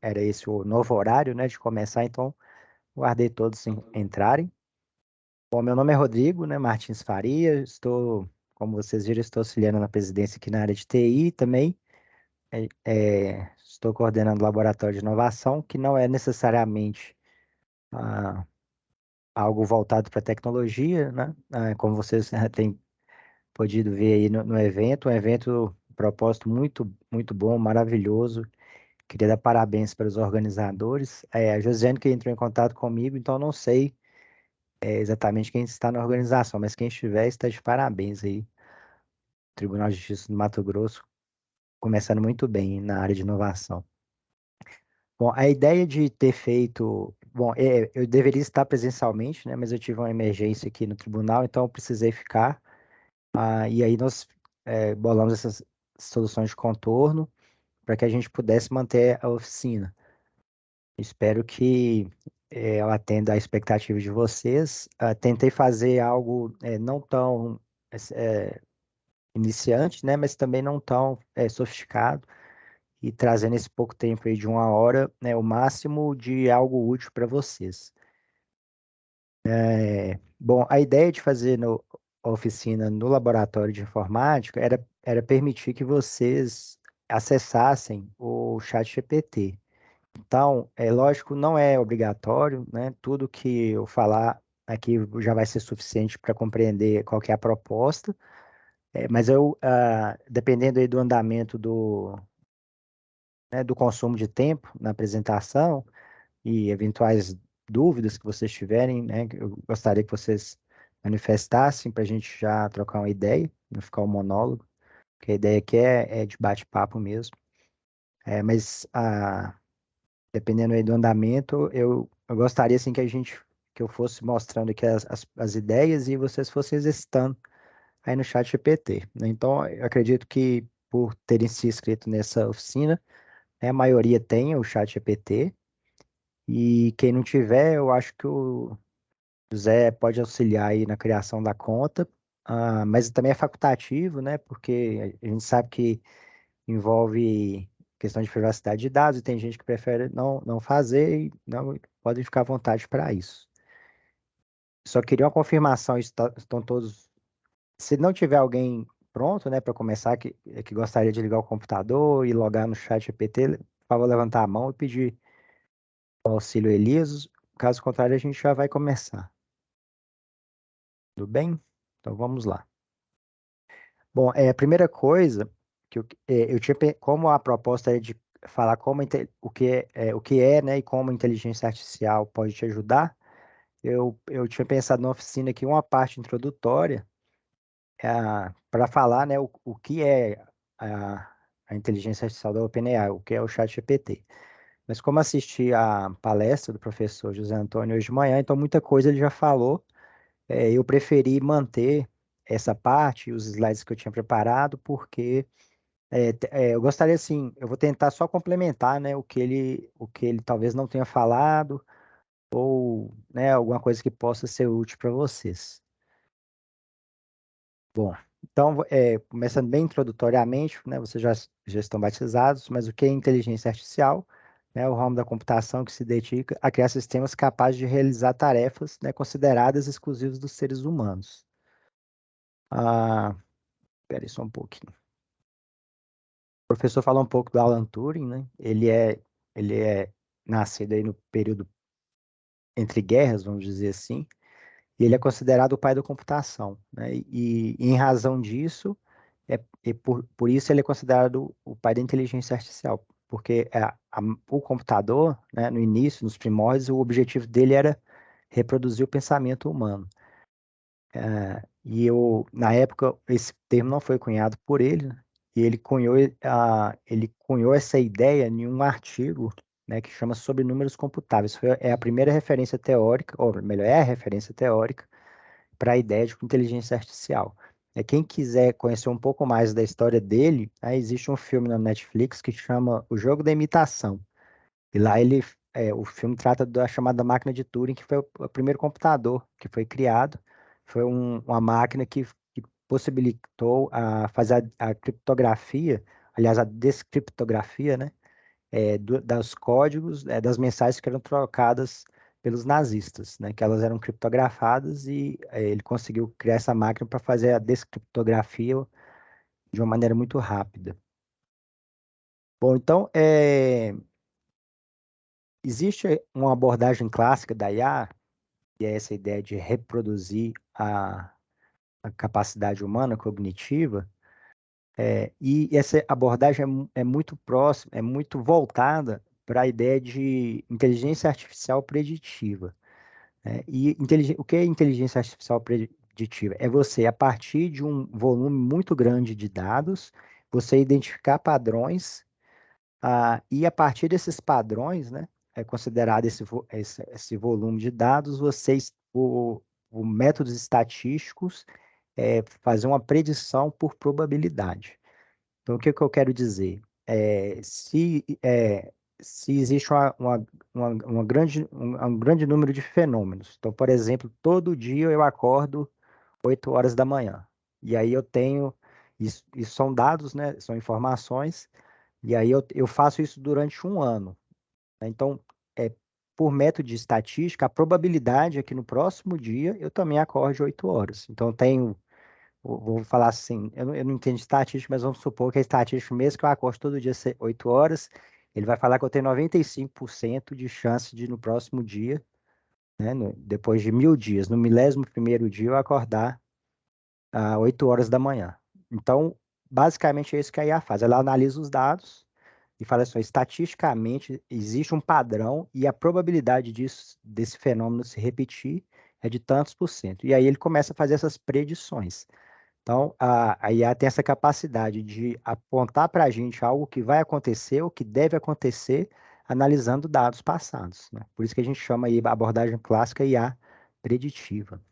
era esse o novo horário, né, de começar, então guardei todos entrarem. Bom, meu nome é Rodrigo, né, Martins Faria, como vocês viram, estou auxiliando na presidência aqui na área de TI também. Estou coordenando o laboratório de inovação, que não é necessariamente ah, algo voltado para tecnologia, né? Como vocês têm podido ver aí no evento, um evento, um propósito muito, muito bom, maravilhoso. Queria dar parabéns para os organizadores. A Josiane que entrou em contato comigo, então eu não sei exatamente quem está na organização, mas quem estiver está de parabéns aí. Tribunal de Justiça do Mato Grosso, começando muito bem na área de inovação. Bom, a ideia de ter feito. Bom, eu deveria estar presencialmente, né? Mas eu tive uma emergência aqui no tribunal, então eu precisei ficar. E aí nós bolamos essas soluções de contorno para que a gente pudesse manter a oficina. Espero que ela atenda à expectativa de vocês. Tentei fazer algo não tão iniciante, né? Mas também não tão sofisticado e trazendo esse pouco tempo aí de 1 hora, né, o máximo de algo útil para vocês. Bom, a ideia de fazer a oficina no laboratório de informática era permitir que vocês acessassem o chat GPT. Então, é lógico, não é obrigatório, né? Tudo que eu falar aqui já vai ser suficiente para compreender qual que é a proposta, mas dependendo aí do andamento do consumo de tempo na apresentação e eventuais dúvidas que vocês tiverem, né? Eu gostaria que vocês manifestassem para a gente já trocar uma ideia, não ficar um monólogo, porque a ideia aqui é de bate-papo mesmo. Mas dependendo aí do andamento, eu gostaria assim que eu fosse mostrando aqui as ideias e vocês fossem exercitando aí no chat GPT, né? Então, eu acredito que por terem se inscrito nessa oficina, né, a maioria tem o chat GPT. E quem não tiver, eu acho que o José pode auxiliar aí na criação da conta, mas também é facultativo, né? Porque a gente sabe que envolve questão de privacidade de dados e tem gente que prefere não fazer e não podem ficar à vontade para isso. Só queria uma confirmação, estão todos. Se não tiver alguém pronto, né, para começar, que gostaria de ligar o computador e logar no chat GPT, por favor, levantar a mão e pedir o auxílio Elias. Caso contrário, a gente já vai começar. Tudo bem? Então vamos lá. Bom, a primeira coisa eu tinha, como a proposta é de falar o que é, né, e como a inteligência artificial pode te ajudar, eu tinha pensado na oficina aqui uma parte introdutória para falar, né, o que é a inteligência artificial da OpenAI, o que é o ChatGPT. Mas como assisti a palestra do professor José Antônio hoje de manhã, então muita coisa ele já falou. Eu preferi manter essa parte, os slides que eu tinha preparado, porque eu gostaria assim, eu vou tentar só complementar, né, o que ele talvez não tenha falado, ou, né, alguma coisa que possa ser útil para vocês. Bom, então, começando bem introdutoriamente, né, vocês já estão batizados, mas o que é inteligência artificial? É o ramo da computação que se dedica a criar sistemas capazes de realizar tarefas, né, consideradas exclusivas dos seres humanos. Ah, Espera aí só um pouquinho. O professor falou um pouco do Alan Turing, né? Ele é nascido aí no período entre guerras, vamos dizer assim, e ele é considerado o pai da computação, né? E em razão disso, por isso ele é considerado o pai da inteligência artificial, porque o computador, né, no início, nos primórdios, o objetivo dele era reproduzir o pensamento humano. Na época, esse termo não foi cunhado por ele, né? E ele cunhou essa ideia em um artigo, né, que chama Sobre Números Computáveis. É a primeira referência teórica, ou melhor, é a referência teórica para a ideia de inteligência artificial. Quem quiser conhecer um pouco mais da história dele, existe um filme na Netflix que chama O Jogo da Imitação. E lá o filme trata da chamada máquina de Turing, que foi o primeiro computador que foi criado. Foi uma máquina que possibilitou fazer a criptografia, aliás, a descriptografia, né? dos códigos, das mensagens que eram trocadas pelos nazistas, né? Que elas eram criptografadas e ele conseguiu criar essa máquina para fazer a descriptografia de uma maneira muito rápida. Bom, então, existe uma abordagem clássica da IA, que é essa ideia de reproduzir a capacidade humana cognitiva, e essa abordagem é muito próxima, é muito voltada para a ideia de inteligência artificial preditiva, né? E o que é inteligência artificial preditiva? É você, a partir de um volume muito grande de dados, você identificar padrões. E a partir desses padrões, né, é considerado esse volume de dados, o métodos estatísticos fazer uma predição por probabilidade. Então, o que que eu quero dizer? Se existe um grande número de fenômenos, então, por exemplo, todo dia eu acordo 8 horas da manhã, e aí eu tenho, isso são dados, né, são informações, e aí eu faço isso durante um ano, né? Então, é, por método de estatística, a probabilidade é que no próximo dia eu também acorde 8 horas. Então, eu tenho, vou falar assim, eu não entendo de estatística, mas vamos supor que a estatística, mesmo que eu acorde todo dia 8 horas, ele vai falar que eu tenho 95% de chance de no próximo dia, né, depois de 1.000 dias, no 1001º dia eu acordar às 8 horas da manhã. Então, basicamente é isso que a IA faz. Ela analisa os dados e fala assim, estatisticamente existe um padrão e a probabilidade desse fenômeno se repetir é de tantos por cento. E aí ele começa a fazer essas predições. Então, a IA tem essa capacidade de apontar para a gente algo que vai acontecer, ou que deve acontecer, analisando dados passados, né? Por isso que a gente chama aí a abordagem clássica IA preditiva.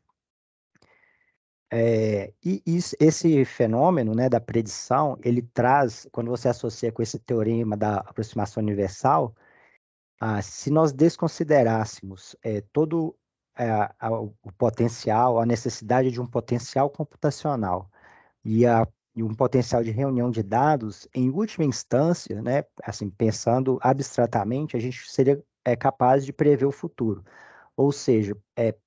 Esse fenômeno, né, da predição, ele traz, quando você associa com esse teorema da aproximação universal, se nós desconsiderássemos todo o potencial, a necessidade de um potencial computacional e, e um potencial de reunião de dados, em última instância, né, assim, pensando abstratamente, a gente seria capaz de prever o futuro. Ou seja,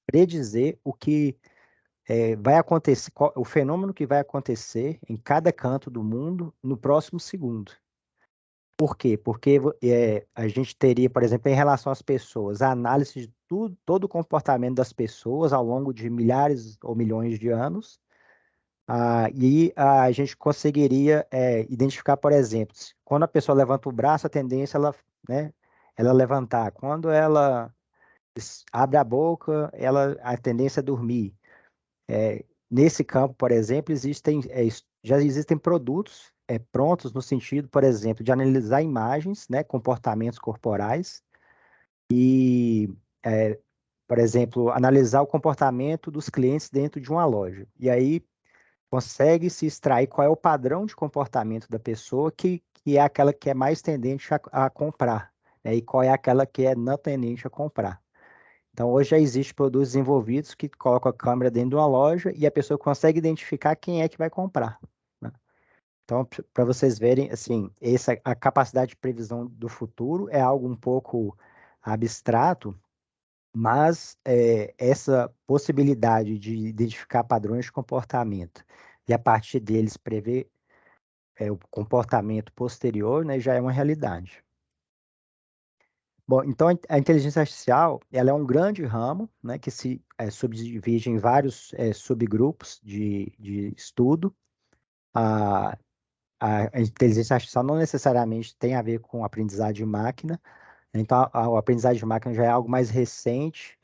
predizer o que vai acontecer, o fenômeno que vai acontecer em cada canto do mundo no próximo segundo. Por quê? Porque a gente teria, por exemplo, em relação às pessoas, a análise de tudo, todo o comportamento das pessoas ao longo de milhares ou milhões de anos, e a gente conseguiria identificar, por exemplo, quando a pessoa levanta o braço, a tendência é ela, né, ela levantar. Quando ela abre a boca, a tendência é dormir. Nesse campo, por exemplo, já existem produtos prontos no sentido, por exemplo, de analisar imagens, né, comportamentos corporais e, é, por exemplo, analisar o comportamento dos clientes dentro de uma loja. E aí consegue se extrair qual é o padrão de comportamento da pessoa que é aquela que é mais tendente a comprar, né, e qual é aquela que é não tendente a comprar. Então, hoje já existe produtos desenvolvidos que colocam a câmera dentro de uma loja e a pessoa consegue identificar quem é que vai comprar, né? Então, para vocês verem, assim, a capacidade de previsão do futuro é algo um pouco abstrato, mas essa possibilidade de identificar padrões de comportamento e a partir deles prever o comportamento posterior, né, já é uma realidade. Bom, então a inteligência artificial, ela é um grande ramo, né, que se subdivide em vários subgrupos de estudo. A, a inteligência artificial não necessariamente tem a ver com aprendizagem de máquina, então o aprendizagem de máquina já é algo mais recente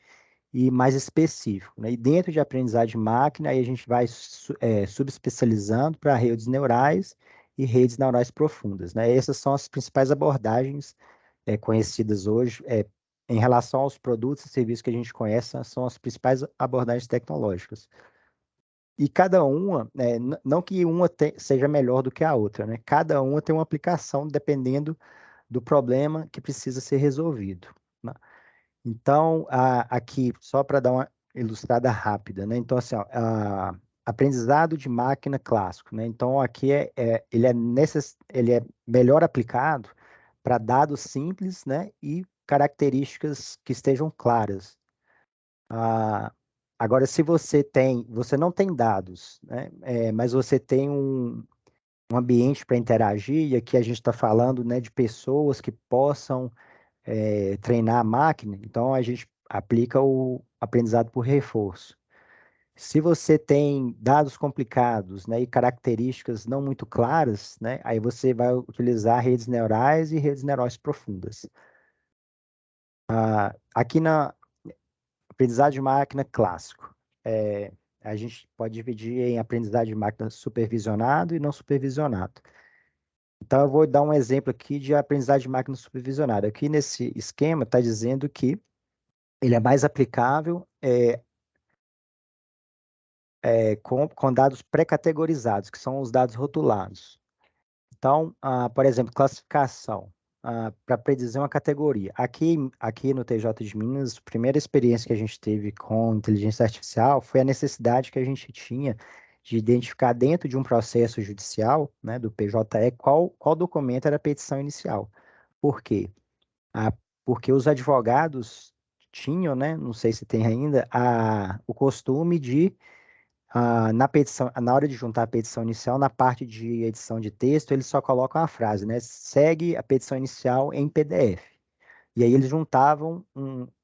e mais específico, né? E dentro de aprendizagem de máquina, aí a gente vai subespecializando para redes neurais e redes neurais profundas, né? Essas são as principais abordagens conhecidas hoje. Em relação aos produtos e serviços que a gente conhece, são as principais abordagens tecnológicas. E cada uma, não que uma seja melhor do que a outra, né? Cada uma tem uma aplicação dependendo do problema que precisa ser resolvido, né? Então, aqui, só para dar uma ilustrada rápida, né? Então, assim, ó, aprendizado de máquina clássico, né? Então, aqui ele é melhor aplicado para dados simples, né, e características que estejam claras. Ah, agora, se você não tem dados, né, mas você tem um ambiente para interagir, e aqui a gente está falando, né, de pessoas que possam treinar a máquina, então a gente aplica o aprendizado por reforço. Se você tem dados complicados, né, e características não muito claras, né, aí você vai utilizar redes neurais e redes neurais profundas. Aqui na aprendizado de máquina clássico, a gente pode dividir em aprendizado de máquina supervisionado e não supervisionado. Então, eu vou dar um exemplo aqui de aprendizagem de máquina supervisionada. Aqui nesse esquema está dizendo que ele é mais aplicável com dados pré-categorizados, que são os dados rotulados. Então, por exemplo, classificação, para predizer uma categoria. Aqui no TJ de Minas, a primeira experiência que a gente teve com inteligência artificial foi a necessidade que a gente tinha de identificar dentro de um processo judicial, né, do PJE, qual documento era a petição inicial. Por quê? Ah, porque os advogados tinham, né, não sei se tem ainda, o costume de na petição, na hora de juntar a petição inicial, na parte de edição de texto, eles só colocam a frase, né? Segue a petição inicial em PDF. E aí eles juntavam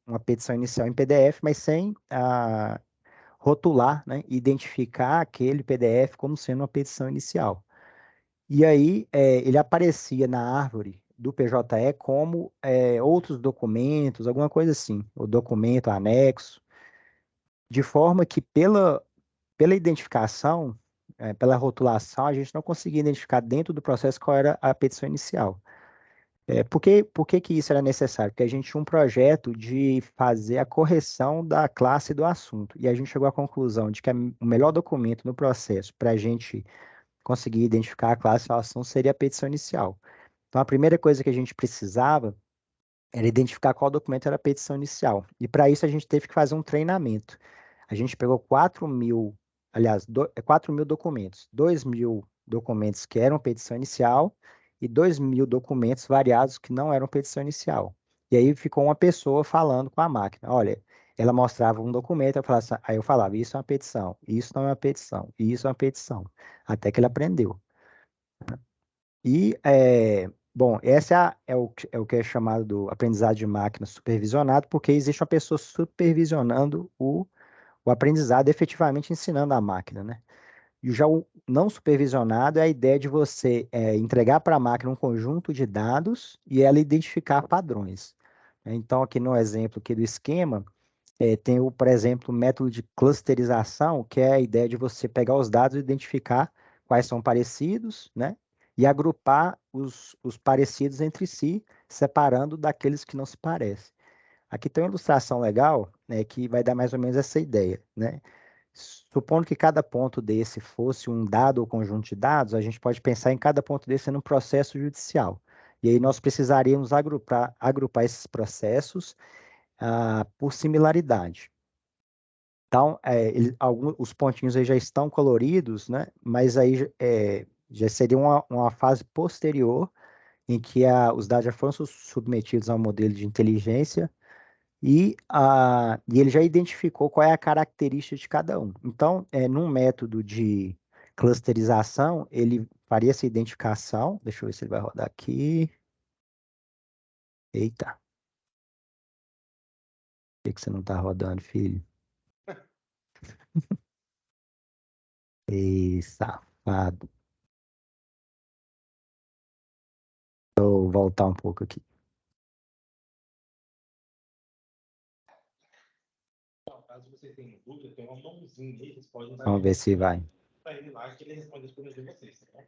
uma petição inicial em PDF, mas sem rotular, né? Identificar aquele PDF como sendo uma petição inicial. E aí ele aparecia na árvore do PJE como outros documentos, alguma coisa assim, o documento anexo, de forma que pela identificação, pela rotulação, a gente não conseguia identificar dentro do processo qual era a petição inicial. Por que que isso era necessário? Porque a gente tinha um projeto de fazer a correção da classe do assunto, e a gente chegou à conclusão de que o melhor documento no processo para a gente conseguir identificar a classe do assunto seria a petição inicial. Então, a primeira coisa que a gente precisava era identificar qual documento era a petição inicial. E para isso a gente teve que fazer um treinamento. A gente pegou 4.000, aliás, 4.000 documentos, 2.000 documentos que eram petição inicial e 2.000 documentos variados que não eram petição inicial. E aí ficou uma pessoa falando com a máquina. Olha, ela mostrava um documento, aí eu falava, isso é uma petição, isso não é uma petição, isso é uma petição. Até que ele aprendeu. E, bom, essa é o que é chamado do aprendizado de máquina supervisionado, porque existe uma pessoa supervisionando o aprendizado, efetivamente ensinando a máquina, né? E já o não supervisionado é a ideia de você entregar para a máquina um conjunto de dados e ela identificar padrões. Então, aqui no exemplo aqui do esquema, tem, por exemplo, o método de clusterização, que é a ideia de você pegar os dados e identificar quais são parecidos, né? E agrupar os parecidos entre si, separando daqueles que não se parecem. Aqui tem uma ilustração legal, né, que vai dar mais ou menos essa ideia, né? Supondo que cada ponto desse fosse um dado ou conjunto de dados, a gente pode pensar em cada ponto desse sendo um processo judicial. E aí nós precisaríamos agrupar esses processos por similaridade. Então, os pontinhos aí já estão coloridos, né? Mas aí já seria uma fase posterior em que os dados já foram submetidos a um modelo de inteligência e ele já identificou qual é a característica de cada um. Então, num método de clusterização, ele faria essa identificação. Deixa eu ver se ele vai rodar aqui. Eita, por que você não está rodando, filho? Ei, safado. Vou voltar um pouco aqui. Então, caso vocês tenham dúvida, tem uma mãozinha aí, vocês podem Vamos ver se vai. para ele lá que ele responde as perguntas de vocês, tá bom?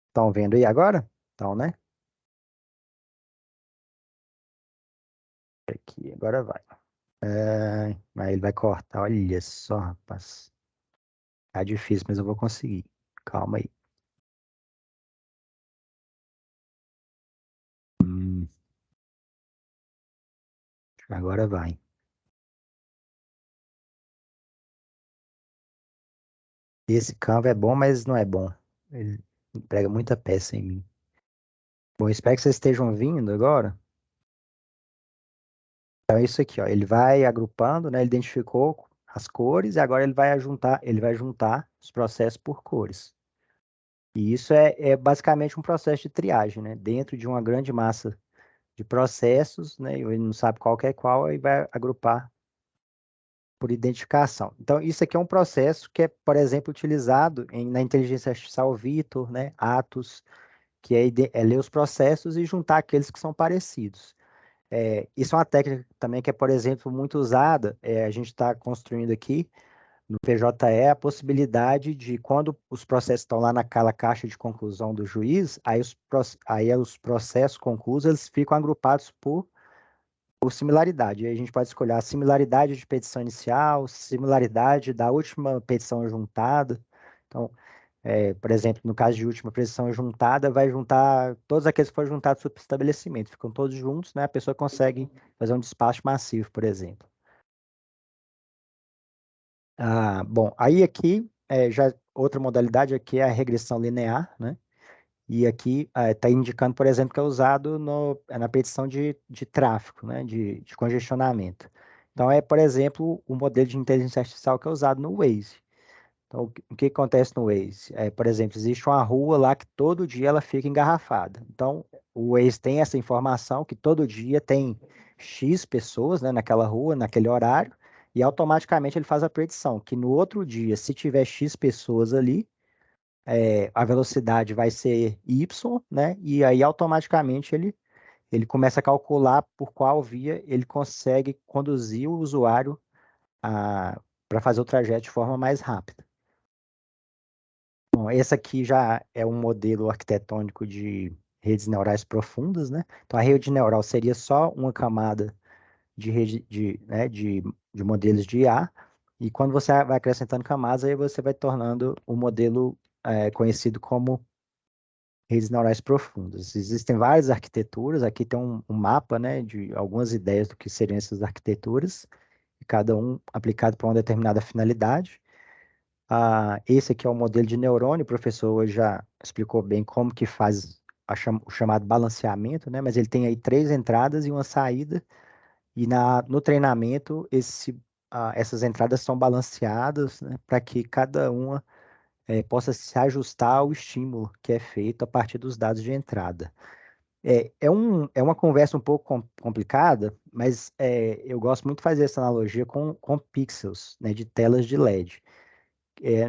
Estão vendo aí agora? Então, né? Aqui, agora vai. Mas ele vai cortar. Olha só, rapaz. Tá difícil, mas eu vou conseguir. Calma aí. Hum, agora vai. Esse Canva é bom, mas não é bom. Ele prega muita peça em mim. Bom, espero que vocês estejam vindo agora. Então é isso aqui, ó. Ele vai agrupando, né? Ele identificou as cores e agora ele vai juntar os processos por cores. E isso é basicamente um processo de triagem, né? Dentro de uma grande massa de processos, né? Ele não sabe qual que é qual e vai agrupar por identificação. Então, isso aqui é um processo que é, por exemplo, utilizado na inteligência artificial Vitor, né? Atos, que é ler os processos e juntar aqueles que são parecidos. Isso é uma técnica também que é, por exemplo, muito usada. A gente está construindo aqui no PJE a possibilidade de, quando os processos estão lá naquela caixa de conclusão do juiz, aí os processos conclusos eles ficam agrupados por similaridade. E aí a gente pode escolher a similaridade de petição inicial, similaridade da última petição juntada. Então, por exemplo, no caso de última petição juntada, vai juntar todos aqueles que foram juntados sob estabelecimento, ficam todos juntos, né? A pessoa consegue fazer um despacho massivo, por exemplo. Bom, aí aqui, já outra modalidade aqui é a regressão linear, né? E aqui está indicando, por exemplo, que é usado na petição de tráfego, né? De congestionamento. Então, por exemplo, o modelo de inteligência artificial que é usado no Waze. Então, o que acontece no Waze? Por exemplo, existe uma rua lá que todo dia ela fica engarrafada. Então, o Waze tem essa informação que todo dia tem X pessoas, né, naquela rua, naquele horário, e automaticamente ele faz a predição que no outro dia, se tiver X pessoas ali, a velocidade vai ser Y, né? E aí automaticamente ele começa a calcular por qual via ele consegue conduzir o usuário para fazer o trajeto de forma mais rápida. Bom, esse aqui já é um modelo arquitetônico de redes neurais profundas, né? Então, a rede neural seria só uma camada de rede de modelos de IA, e quando você vai acrescentando camadas, aí você vai tornando o modelo conhecido como redes neurais profundas. Existem várias arquiteturas, aqui tem um mapa, né, de algumas ideias do que seriam essas arquiteturas, e cada um aplicado para uma determinada finalidade. Esse aqui é o modelo de neurônio, o professor hoje já explicou bem como que faz o chamado balanceamento, né? Mas ele tem aí três entradas e uma saída, e no treinamento essas entradas são balanceadas, né? Para que cada uma possa se ajustar ao estímulo que é feito a partir dos dados de entrada. É uma conversa um pouco complicada, mas eu gosto muito de fazer essa analogia com pixels, né, de telas de LED.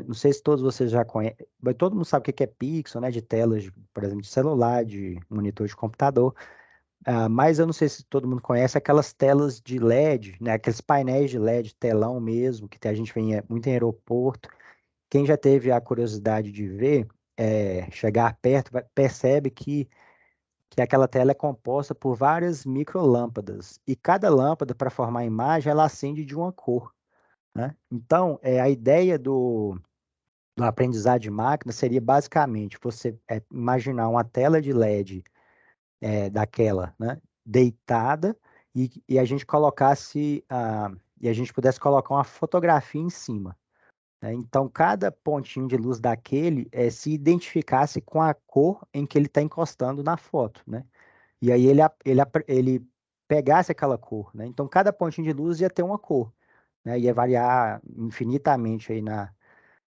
Não sei se todos vocês já conhecem, mas todo mundo sabe o que é pixel, né? De telas, por exemplo, de celular, de monitor de computador. Mas eu não sei se todo mundo conhece aquelas telas de LED, né? Aqueles painéis de LED, telão mesmo, que a gente vê muito em aeroporto. Quem já teve a curiosidade de ver, chegar perto, percebe que aquela tela é composta por várias microlâmpadas. E cada lâmpada, para formar a imagem, ela acende de uma cor, né? Então, a ideia do aprendizado de máquina seria basicamente você imaginar uma tela de LED daquela, né, deitada e a gente colocasse e a gente pudesse colocar uma fotografia em cima, né? Então cada pontinho de luz daquele se identificasse com a cor em que ele está encostando na foto, né? E aí ele pegasse aquela cor, né? Então cada pontinho de luz ia ter uma cor, né? Ia variar infinitamente aí na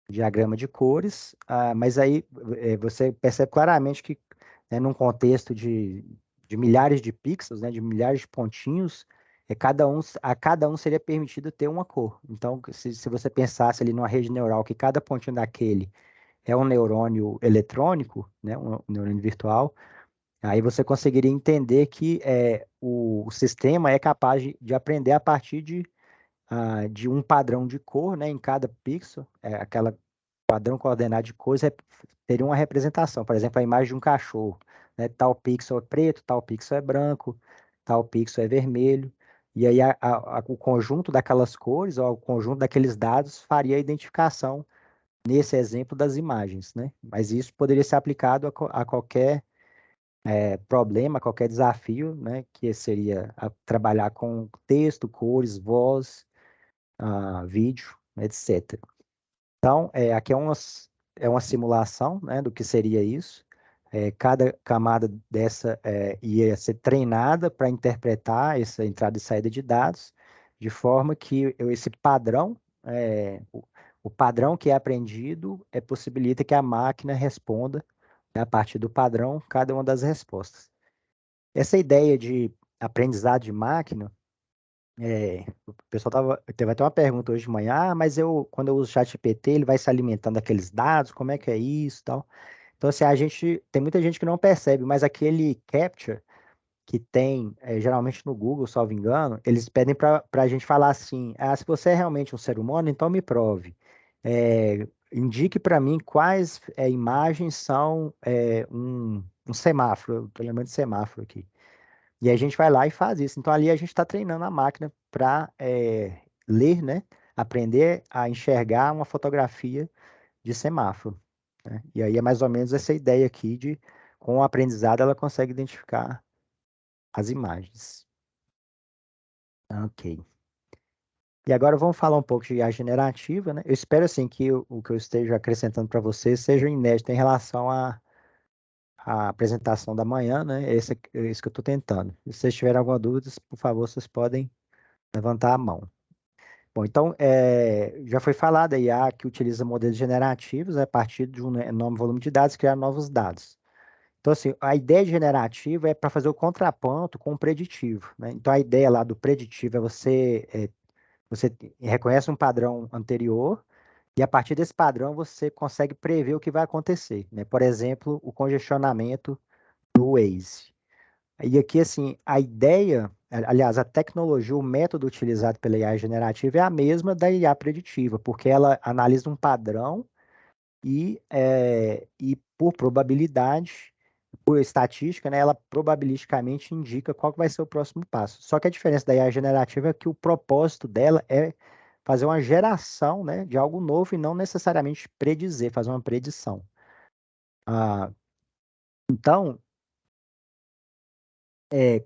diagrama de cores, mas aí você percebe claramente que, né, num contexto de milhares de pixels, né, de milhares de pontinhos, a cada um seria permitido ter uma cor. Então, se você pensasse ali numa rede neural que cada pontinho daquele é um neurônio eletrônico, né, um neurônio virtual, aí você conseguiria entender que o sistema é capaz de aprender a partir de um padrão de cor, né, em cada pixel, aquela padrão coordenado de cores teria uma representação. Por exemplo, a imagem de um cachorro, né? Tal pixel é preto, tal pixel é branco, tal pixel é vermelho. E aí o conjunto daquelas cores, ou o conjunto daqueles dados, faria a identificação nesse exemplo das imagens, né? Mas isso poderia ser aplicado a qualquer problema, a qualquer desafio, né? Que seria trabalhar com texto, cores, voz, vídeo, etc. Então, aqui é uma simulação, né, do que seria isso. Cada camada dessa ia ser treinada para interpretar essa entrada e saída de dados, de forma que esse padrão, o padrão que é aprendido, possibilita que a máquina responda, né, a partir do padrão, cada uma das respostas. Essa ideia de aprendizado de máquina, o pessoal teve até uma pergunta hoje de manhã, mas quando eu uso o ChatGPT, ele vai se alimentando daqueles dados, como é que é isso e tal. Então, assim, tem muita gente que não percebe, mas aquele captcha que tem, geralmente no Google, salvo engano, eles pedem para a gente falar assim, se você é realmente um ser humano, então me prove. Indique para mim quais imagens são um semáforo, eu estou lembrando de semáforo aqui. E a gente vai lá e faz isso. Então, ali a gente está treinando a máquina para ler, né? Aprender a enxergar uma fotografia de semáforo, né? E aí é mais ou menos essa ideia aqui de, com o aprendizado, ela consegue identificar as imagens. Ok. E agora vamos falar um pouco de IA generativa, né? Eu espero, assim, que o que eu esteja acrescentando para vocês seja inédito em relação à apresentação da manhã, né? É isso que eu estou tentando. Se vocês tiverem alguma dúvida, por favor, vocês podem levantar a mão. Bom, então, já foi falado a IA que utiliza modelos generativos a partir de um enorme volume de dados, criar novos dados. Então, assim, a ideia generativa é para fazer o contraponto com o preditivo, né? Então, a ideia lá do preditivo é você reconhece um padrão anterior e, a partir desse padrão, você consegue prever o que vai acontecer, né? Por exemplo, o congestionamento do Waze. E aqui, assim, a ideia, aliás, a tecnologia, o método utilizado pela IA generativa é a mesma da IA preditiva, porque ela analisa um padrão e por probabilidade, por estatística, né, ela probabilisticamente indica qual que vai ser o próximo passo. Só que a diferença da IA generativa é que o propósito dela é fazer uma geração, né, de algo novo e não necessariamente predizer, fazer uma predição. Então, é,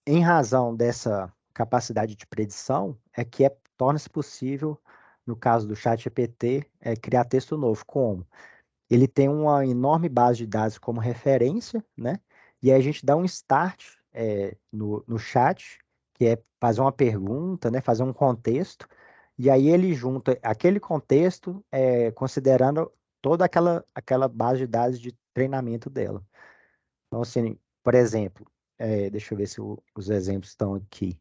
em razão dessa capacidade de predição, é que torna-se possível, no caso do ChatGPT, criar texto novo. Como? Ele tem uma enorme base de dados como referência, né? E aí a gente dá um start no chat, que é fazer uma pergunta, né? Fazer um contexto, e aí ele junta aquele contexto, considerando toda aquela base de dados de treinamento dela. Então, assim, por exemplo, deixa eu ver se os exemplos estão aqui.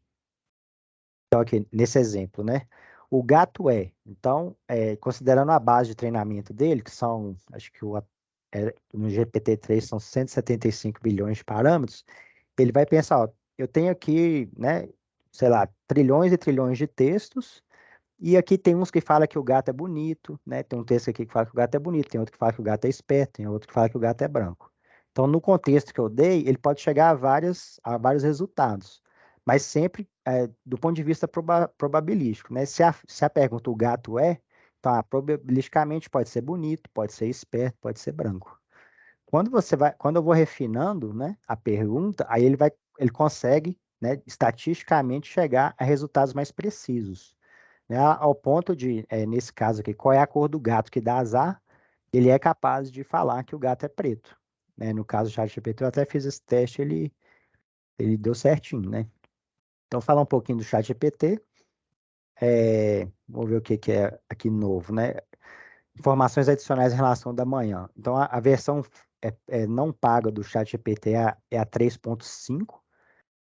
Então, aqui, nesse exemplo, né? O gato então, considerando a base de treinamento dele, que são, acho que no GPT-3 são 175 bilhões de parâmetros, ele vai pensar, ó, eu tenho aqui, né, sei lá, trilhões e trilhões de textos, e aqui tem uns que falam que o gato é bonito, né? Tem um texto aqui que fala que o gato é bonito, tem outro que fala que o gato é esperto, tem outro que fala que o gato é branco. Então, no contexto que eu dei, ele pode chegar a vários resultados, mas sempre do ponto de vista probabilístico, né? Se a pergunta o gato então, probabilisticamente pode ser bonito, pode ser esperto, pode ser branco. Quando eu vou refinando, né, a pergunta, aí ele consegue, né, estatisticamente chegar a resultados mais precisos, né, ao ponto de, nesse caso aqui, qual é a cor do gato que dá azar, ele é capaz de falar que o gato é preto, né? No caso do ChatGPT, eu até fiz esse teste, ele deu certinho, né? Então, falar um pouquinho do ChatGPT, vamos ver o que é aqui novo, né? Informações adicionais em relação da manhã. Então, a versão não paga do ChatGPT é a 3.5.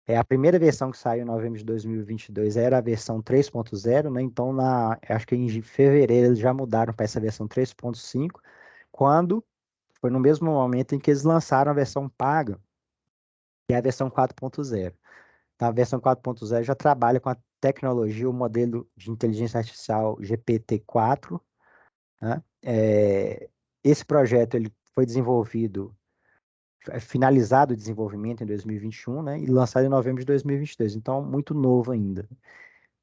A primeira versão que saiu em novembro de 2022 era a versão 3.0, né? Então, acho que em fevereiro eles já mudaram para essa versão 3.5, quando foi no mesmo momento em que eles lançaram a versão paga, que é a versão 4.0. Então, a versão 4.0 já trabalha com a tecnologia, o modelo de inteligência artificial GPT-4, né? Esse projeto ele foi desenvolvido, finalizado o desenvolvimento em 2021, né? E lançado em novembro de 2022, então muito novo ainda.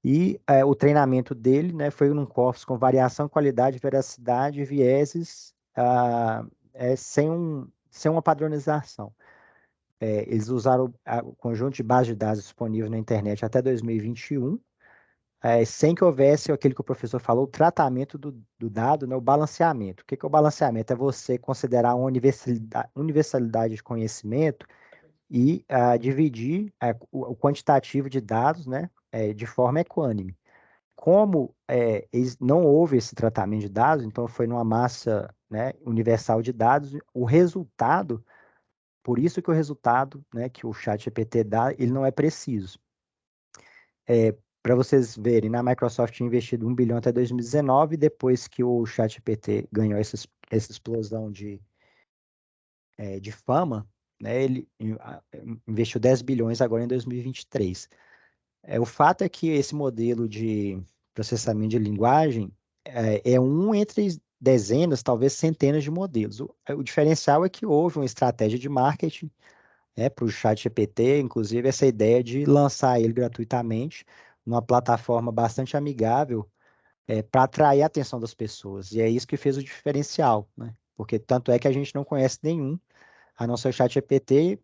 E o treinamento dele, né, foi num corpus com variação, qualidade, veracidade, vieses, sem uma padronização. Eles usaram o conjunto de bases de dados disponível na internet até 2021, sem que houvesse aquele que o professor falou, o tratamento do dado, né, o balanceamento. O que que é o balanceamento? É você considerar uma universalidade de conhecimento e dividir o quantitativo de dados, né, de forma equânime. Como não houve esse tratamento de dados, então foi numa massa, né, universal de dados, o resultado, por isso que o resultado, né, que o ChatGPT dá, ele não é preciso. Para vocês verem, na Microsoft tinha investido 1 bilhão até 2019, depois que o ChatGPT ganhou essa explosão de fama, né, ele investiu 10 bilhões agora em 2023. O fato é que esse modelo de processamento de linguagem é um entre dezenas, talvez centenas de modelos. O diferencial é que houve uma estratégia de marketing, né, para o ChatGPT, inclusive essa ideia de lançar ele gratuitamente numa plataforma bastante amigável para atrair a atenção das pessoas. E é isso que fez o diferencial, né? Porque tanto é que a gente não conhece nenhum, a não ser o ChatGPT,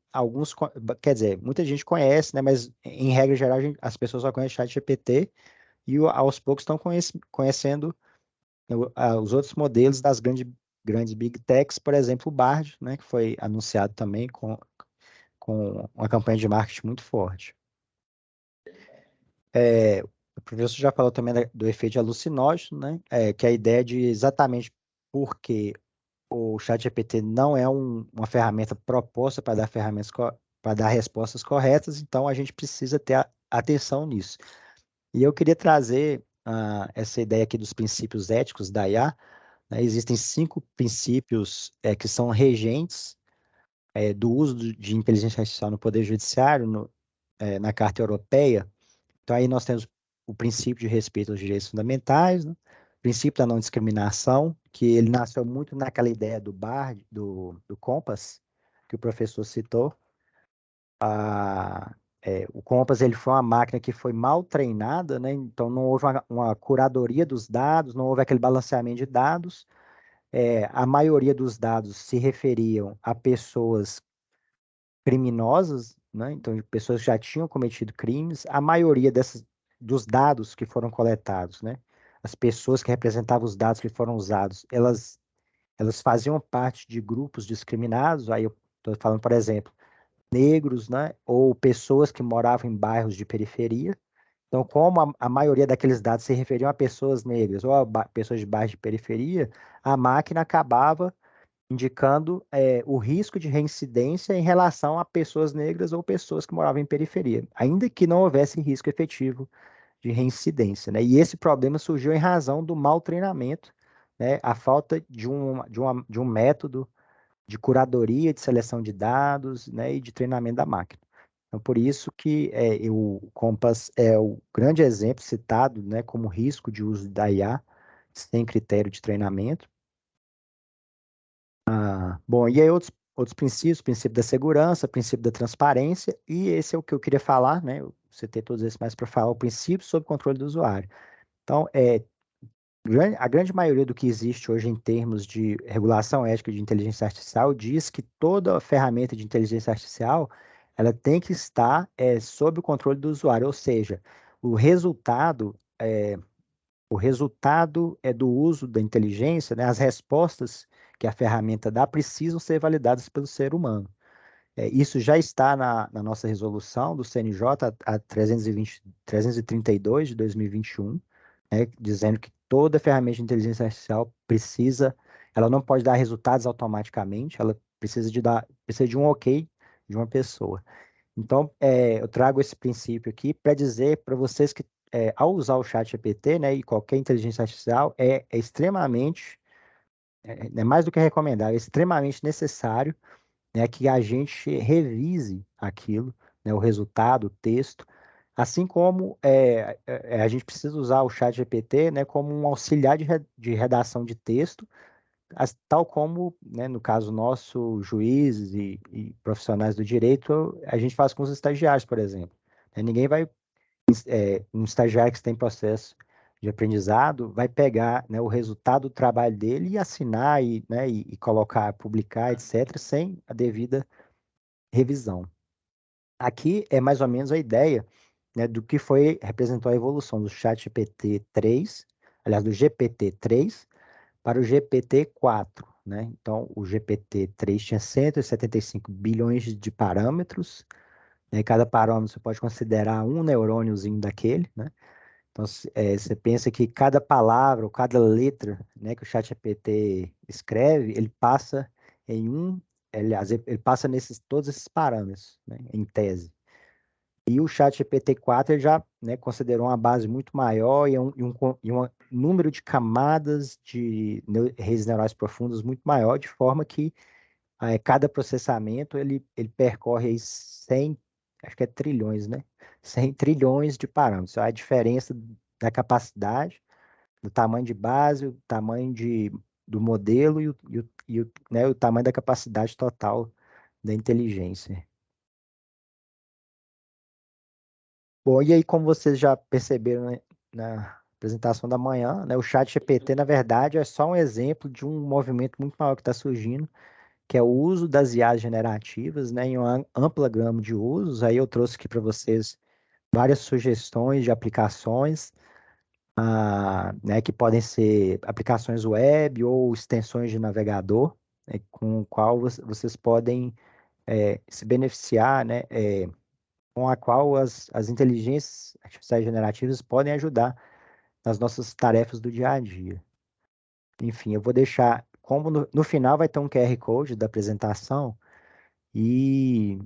quer dizer, muita gente conhece, né? Mas em regra geral as pessoas só conhecem o ChatGPT e aos poucos estão conhecendo os outros modelos das grandes Big Techs, por exemplo, o Bard, né? Que foi anunciado também com uma campanha de marketing muito forte. O professor já falou também do efeito alucinógeno, né? Que é a ideia de exatamente porque o ChatGPT não é uma ferramenta proposta para dar para dar respostas corretas, então a gente precisa ter atenção nisso. E eu queria trazer essa ideia aqui dos princípios éticos da IA, né? Existem 5 princípios que são regentes do uso de inteligência artificial no Poder Judiciário, na Carta Europeia. Então, aí nós temos o princípio de respeito aos direitos fundamentais, né? O princípio da não discriminação, que ele nasceu muito naquela ideia do do Compass, que o professor citou. O Compass ele foi uma máquina que foi mal treinada, né? Então não houve uma curadoria dos dados, não houve aquele balanceamento de dados. A maioria dos dados se referiam a pessoas criminosas, né? Então, de pessoas que já tinham cometido crimes. A maioria dos dados que foram coletados, né? As pessoas que representavam os dados que foram usados, elas faziam parte de grupos discriminados. Aí eu estou falando, por exemplo, negros, né? Ou pessoas que moravam em bairros de periferia. Então, como a maioria daqueles dados se referiam a pessoas negras ou a pessoas de bairros de periferia, a máquina acabava indicando o risco de reincidência em relação a pessoas negras ou pessoas que moravam em periferia, ainda que não houvesse risco efetivo de reincidência, né? E esse problema surgiu em razão do mau treinamento, né? A falta de um método de curadoria, de seleção de dados, né? E de treinamento da máquina. Então, por isso que o Compass é o grande exemplo citado, né, como risco de uso da IA sem critério de treinamento. Bom, e aí outros princípios, princípio da segurança, princípio da transparência, e esse é o que eu queria falar, né? Eu citei todos esses mais para falar, o princípio sobre controle do usuário. Então, a grande maioria do que existe hoje em termos de regulação ética de inteligência artificial diz que toda ferramenta de inteligência artificial ela tem que estar sob o controle do usuário, ou seja, o resultado o resultado é do uso da inteligência, né? As respostas que a ferramenta dá precisam ser validadas pelo ser humano. Isso já está na nossa resolução do CNJ, a 332 de 2021, né? Dizendo que toda ferramenta de inteligência artificial ela não pode dar resultados automaticamente, ela precisa de um ok de uma pessoa. Então, eu trago esse princípio aqui para dizer para vocês que, ao usar o chat GPT, né, e qualquer inteligência artificial, é extremamente, é mais do que recomendável, é extremamente necessário, né, que a gente revise aquilo, né, o resultado, o texto, assim como a gente precisa usar o chat GPT, né, como um auxiliar de redação de texto, tal como, né, no caso nosso, juízes e profissionais do direito, a gente faz com os estagiários, por exemplo. Ninguém vai, um estagiário que tem processo de aprendizado, vai pegar, né, o resultado do trabalho dele e assinar né, e colocar, publicar, etc., sem a devida revisão. Aqui é mais ou menos a ideia né, do que representou a evolução do ChatGPT 3, aliás, do GPT-3 para o GPT-4, né? Então, o GPT-3 tinha 175 bilhões de parâmetros, né? Cada parâmetro você pode considerar um neurôniozinho daquele, né? Então, você pensa que cada palavra ou cada letra, né, que o ChatGPT escreve, ele passa em um, aliás, ele passa nesses todos esses parâmetros, né, em tese. E o ChatGPT 4 ele já, né, considerou uma base muito maior e um número de camadas de redes neurais profundas muito maior, de forma que cada processamento ele percorre aí 100, acho que é trilhões, né? 100 trilhões de parâmetros. A diferença da capacidade, do tamanho de base, o tamanho do modelo né, o tamanho da capacidade total da inteligência. Bom, e aí, como vocês já perceberam, né, na apresentação da manhã, né, o chat GPT, na verdade, é só um exemplo de um movimento muito maior que está surgindo, que é o uso das IAs generativas, né, em uma ampla gama de usos. Aí eu trouxe aqui para vocês várias sugestões de aplicações, né, que podem ser aplicações web ou extensões de navegador, né, com o qual vocês podem se beneficiar, né, com a qual as inteligências artificiais generativas podem ajudar nas nossas tarefas do dia a dia. Enfim, eu vou deixar, como no final vai ter um QR Code da apresentação, e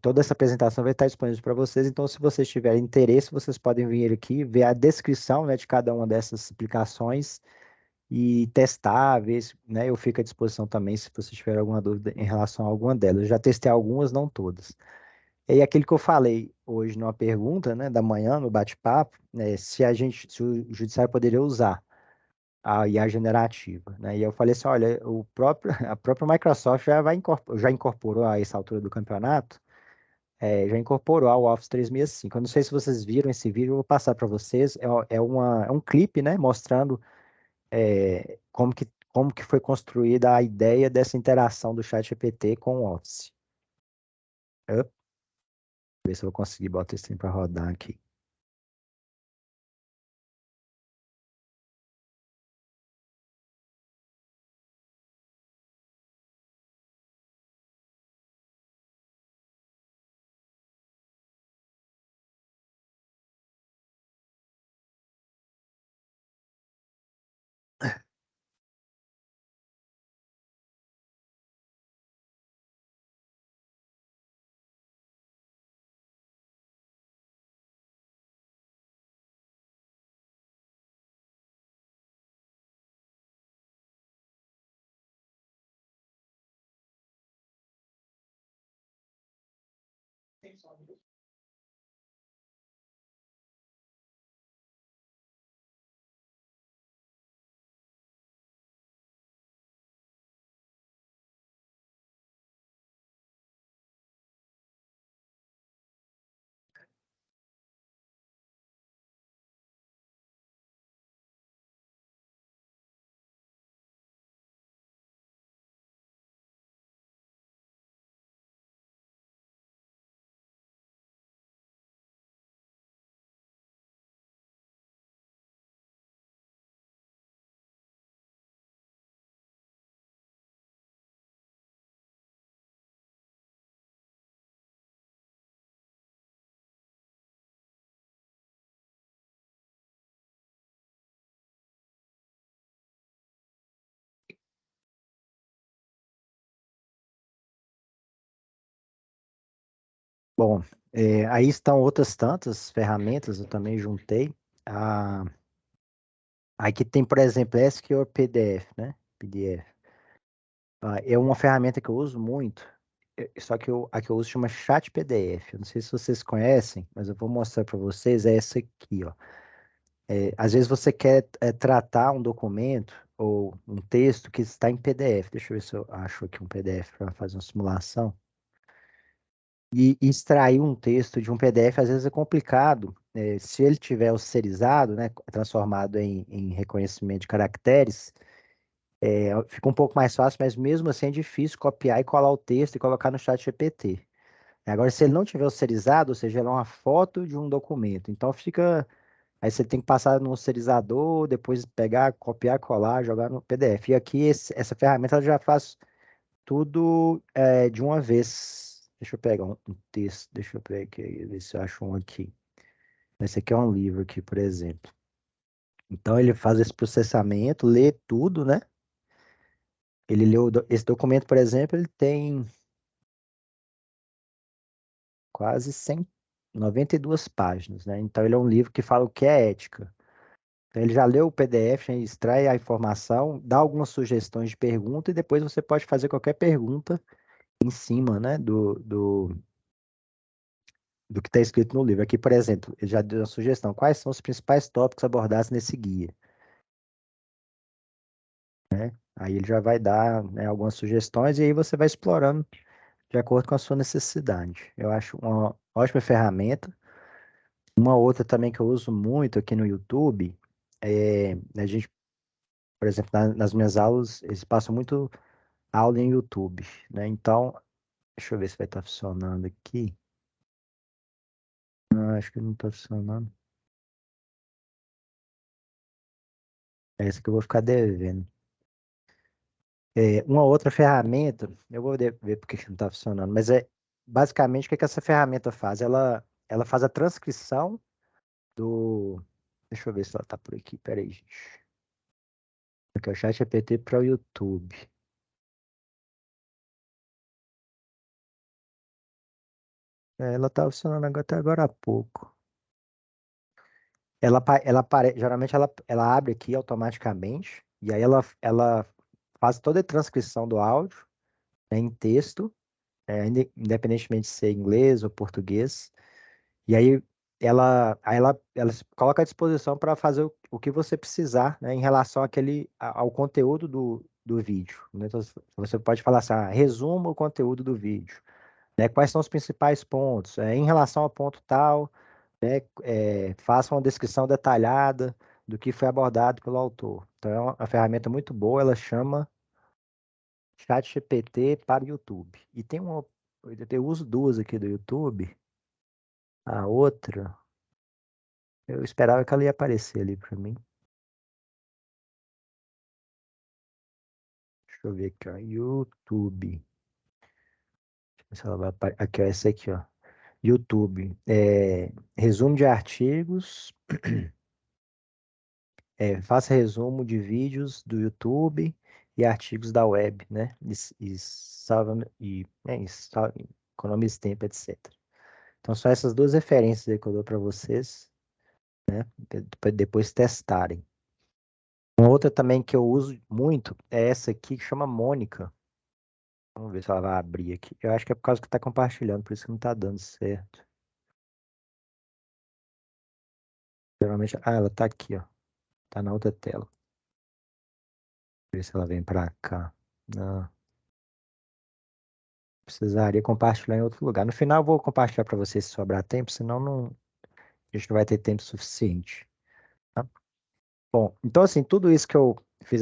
toda essa apresentação vai estar disponível para vocês. Então, se vocês tiverem interesse, vocês podem vir aqui, ver a descrição, né, de cada uma dessas aplicações e testar, ver se, né, eu fico à disposição também se vocês tiverem alguma dúvida em relação a alguma delas. Eu já testei algumas, não todas. E aquilo que eu falei hoje numa pergunta, né, da manhã, no bate-papo, né, se o judiciário poderia usar a IA generativa, né? E eu falei assim, olha, a própria Microsoft já incorporou a essa altura do campeonato, já incorporou ao Office 365. Eu não sei se vocês viram esse vídeo, eu vou passar para vocês. É um clipe, né, mostrando como que foi construída a ideia dessa interação do ChatGPT com o Office. Ver se eu vou conseguir botar esse trem para rodar aqui. Bom, aí estão outras tantas ferramentas, eu também juntei. Ah, aqui tem, por exemplo, SQL PDF, né? PDF. É uma ferramenta que eu uso muito, só que a que eu uso chama Chat PDF. Eu não sei se vocês conhecem, mas eu vou mostrar para vocês, é essa aqui, ó. Às vezes você quer tratar um documento ou um texto que está em PDF. Deixa eu ver se eu acho aqui um PDF para fazer uma simulação. E extrair um texto de um PDF às vezes é complicado. Se ele tiver osserizado, né, transformado em reconhecimento de caracteres, fica um pouco mais fácil, mas mesmo assim é difícil copiar e colar o texto e colocar no chat GPT. Agora, se ele não tiver osserizado, ou seja, ele é uma foto de um documento. Então fica. Aí você tem que passar no osserizador, depois pegar, copiar, colar, jogar no PDF. E aqui essa ferramenta ela já faz tudo de uma vez. Deixa eu pegar um texto, deixa eu pegar aqui, ver se eu acho um aqui. Esse aqui é um livro aqui, por exemplo. Então ele faz esse processamento, lê tudo, né? Ele leu esse documento, por exemplo, ele tem quase 192 páginas, né? Então ele é um livro que fala o que é ética. Então, ele já leu o PDF, né, extrai a informação, dá algumas sugestões de pergunta e depois você pode fazer qualquer pergunta em cima, né, do que está escrito no livro. Aqui, por exemplo, ele já deu uma sugestão. Quais são os principais tópicos abordados nesse guia? Aí ele já vai dar, né, algumas sugestões e aí você vai explorando de acordo com a sua necessidade. Eu acho uma ótima ferramenta. Uma outra também que eu uso muito aqui no YouTube é a gente, por exemplo, nas minhas aulas, eles passam muito aula em YouTube, né? Então, deixa eu ver se vai estar funcionando aqui. Não, acho que não está funcionando. É essa que eu vou ficar devendo. Uma outra ferramenta, eu vou ver porque que não está funcionando, mas basicamente o que que essa ferramenta faz? Ela faz a transcrição do. Deixa eu ver se ela está por aqui. Peraí, gente. Aqui é o ChatGPT para o YouTube. Ela está funcionando até agora há pouco. Geralmente ela abre aqui automaticamente e aí ela faz toda a transcrição do áudio, né, em texto, independentemente de ser inglês ou português. E aí ela se coloca à disposição para fazer o que você precisar, né, em relação ao conteúdo do vídeo, né? Então, você pode falar assim, resuma o conteúdo do vídeo, né? Quais são os principais pontos? Em relação ao ponto tal, né, faça uma descrição detalhada do que foi abordado pelo autor. Então, é uma ferramenta muito boa, ela chama ChatGPT para o YouTube. E eu uso duas aqui do YouTube. A outra, eu esperava que ela ia aparecer ali para mim. Deixa eu ver aqui, ó, YouTube. Deixa eu ver se ela vai aparecer. Aqui, ó, essa aqui, ó. YouTube. Resumo de artigos. Faça resumo de vídeos do YouTube e artigos da web, né? E salva economize tempo, etc. Então, são essas duas referências aí que eu dou para vocês, né? Para depois testarem. Uma outra também que eu uso muito é essa aqui que chama Mônica. Vamos ver se ela vai abrir aqui. Eu acho que é por causa que está compartilhando, por isso que não está dando certo. Geralmente, ela está aqui, ó. Está na outra tela. Ver se ela vem para cá. Não. Precisaria compartilhar em outro lugar. No final, eu vou compartilhar para vocês se sobrar tempo, senão a gente não vai ter tempo suficiente. Tá? Bom, então, assim, tudo isso que eu fiz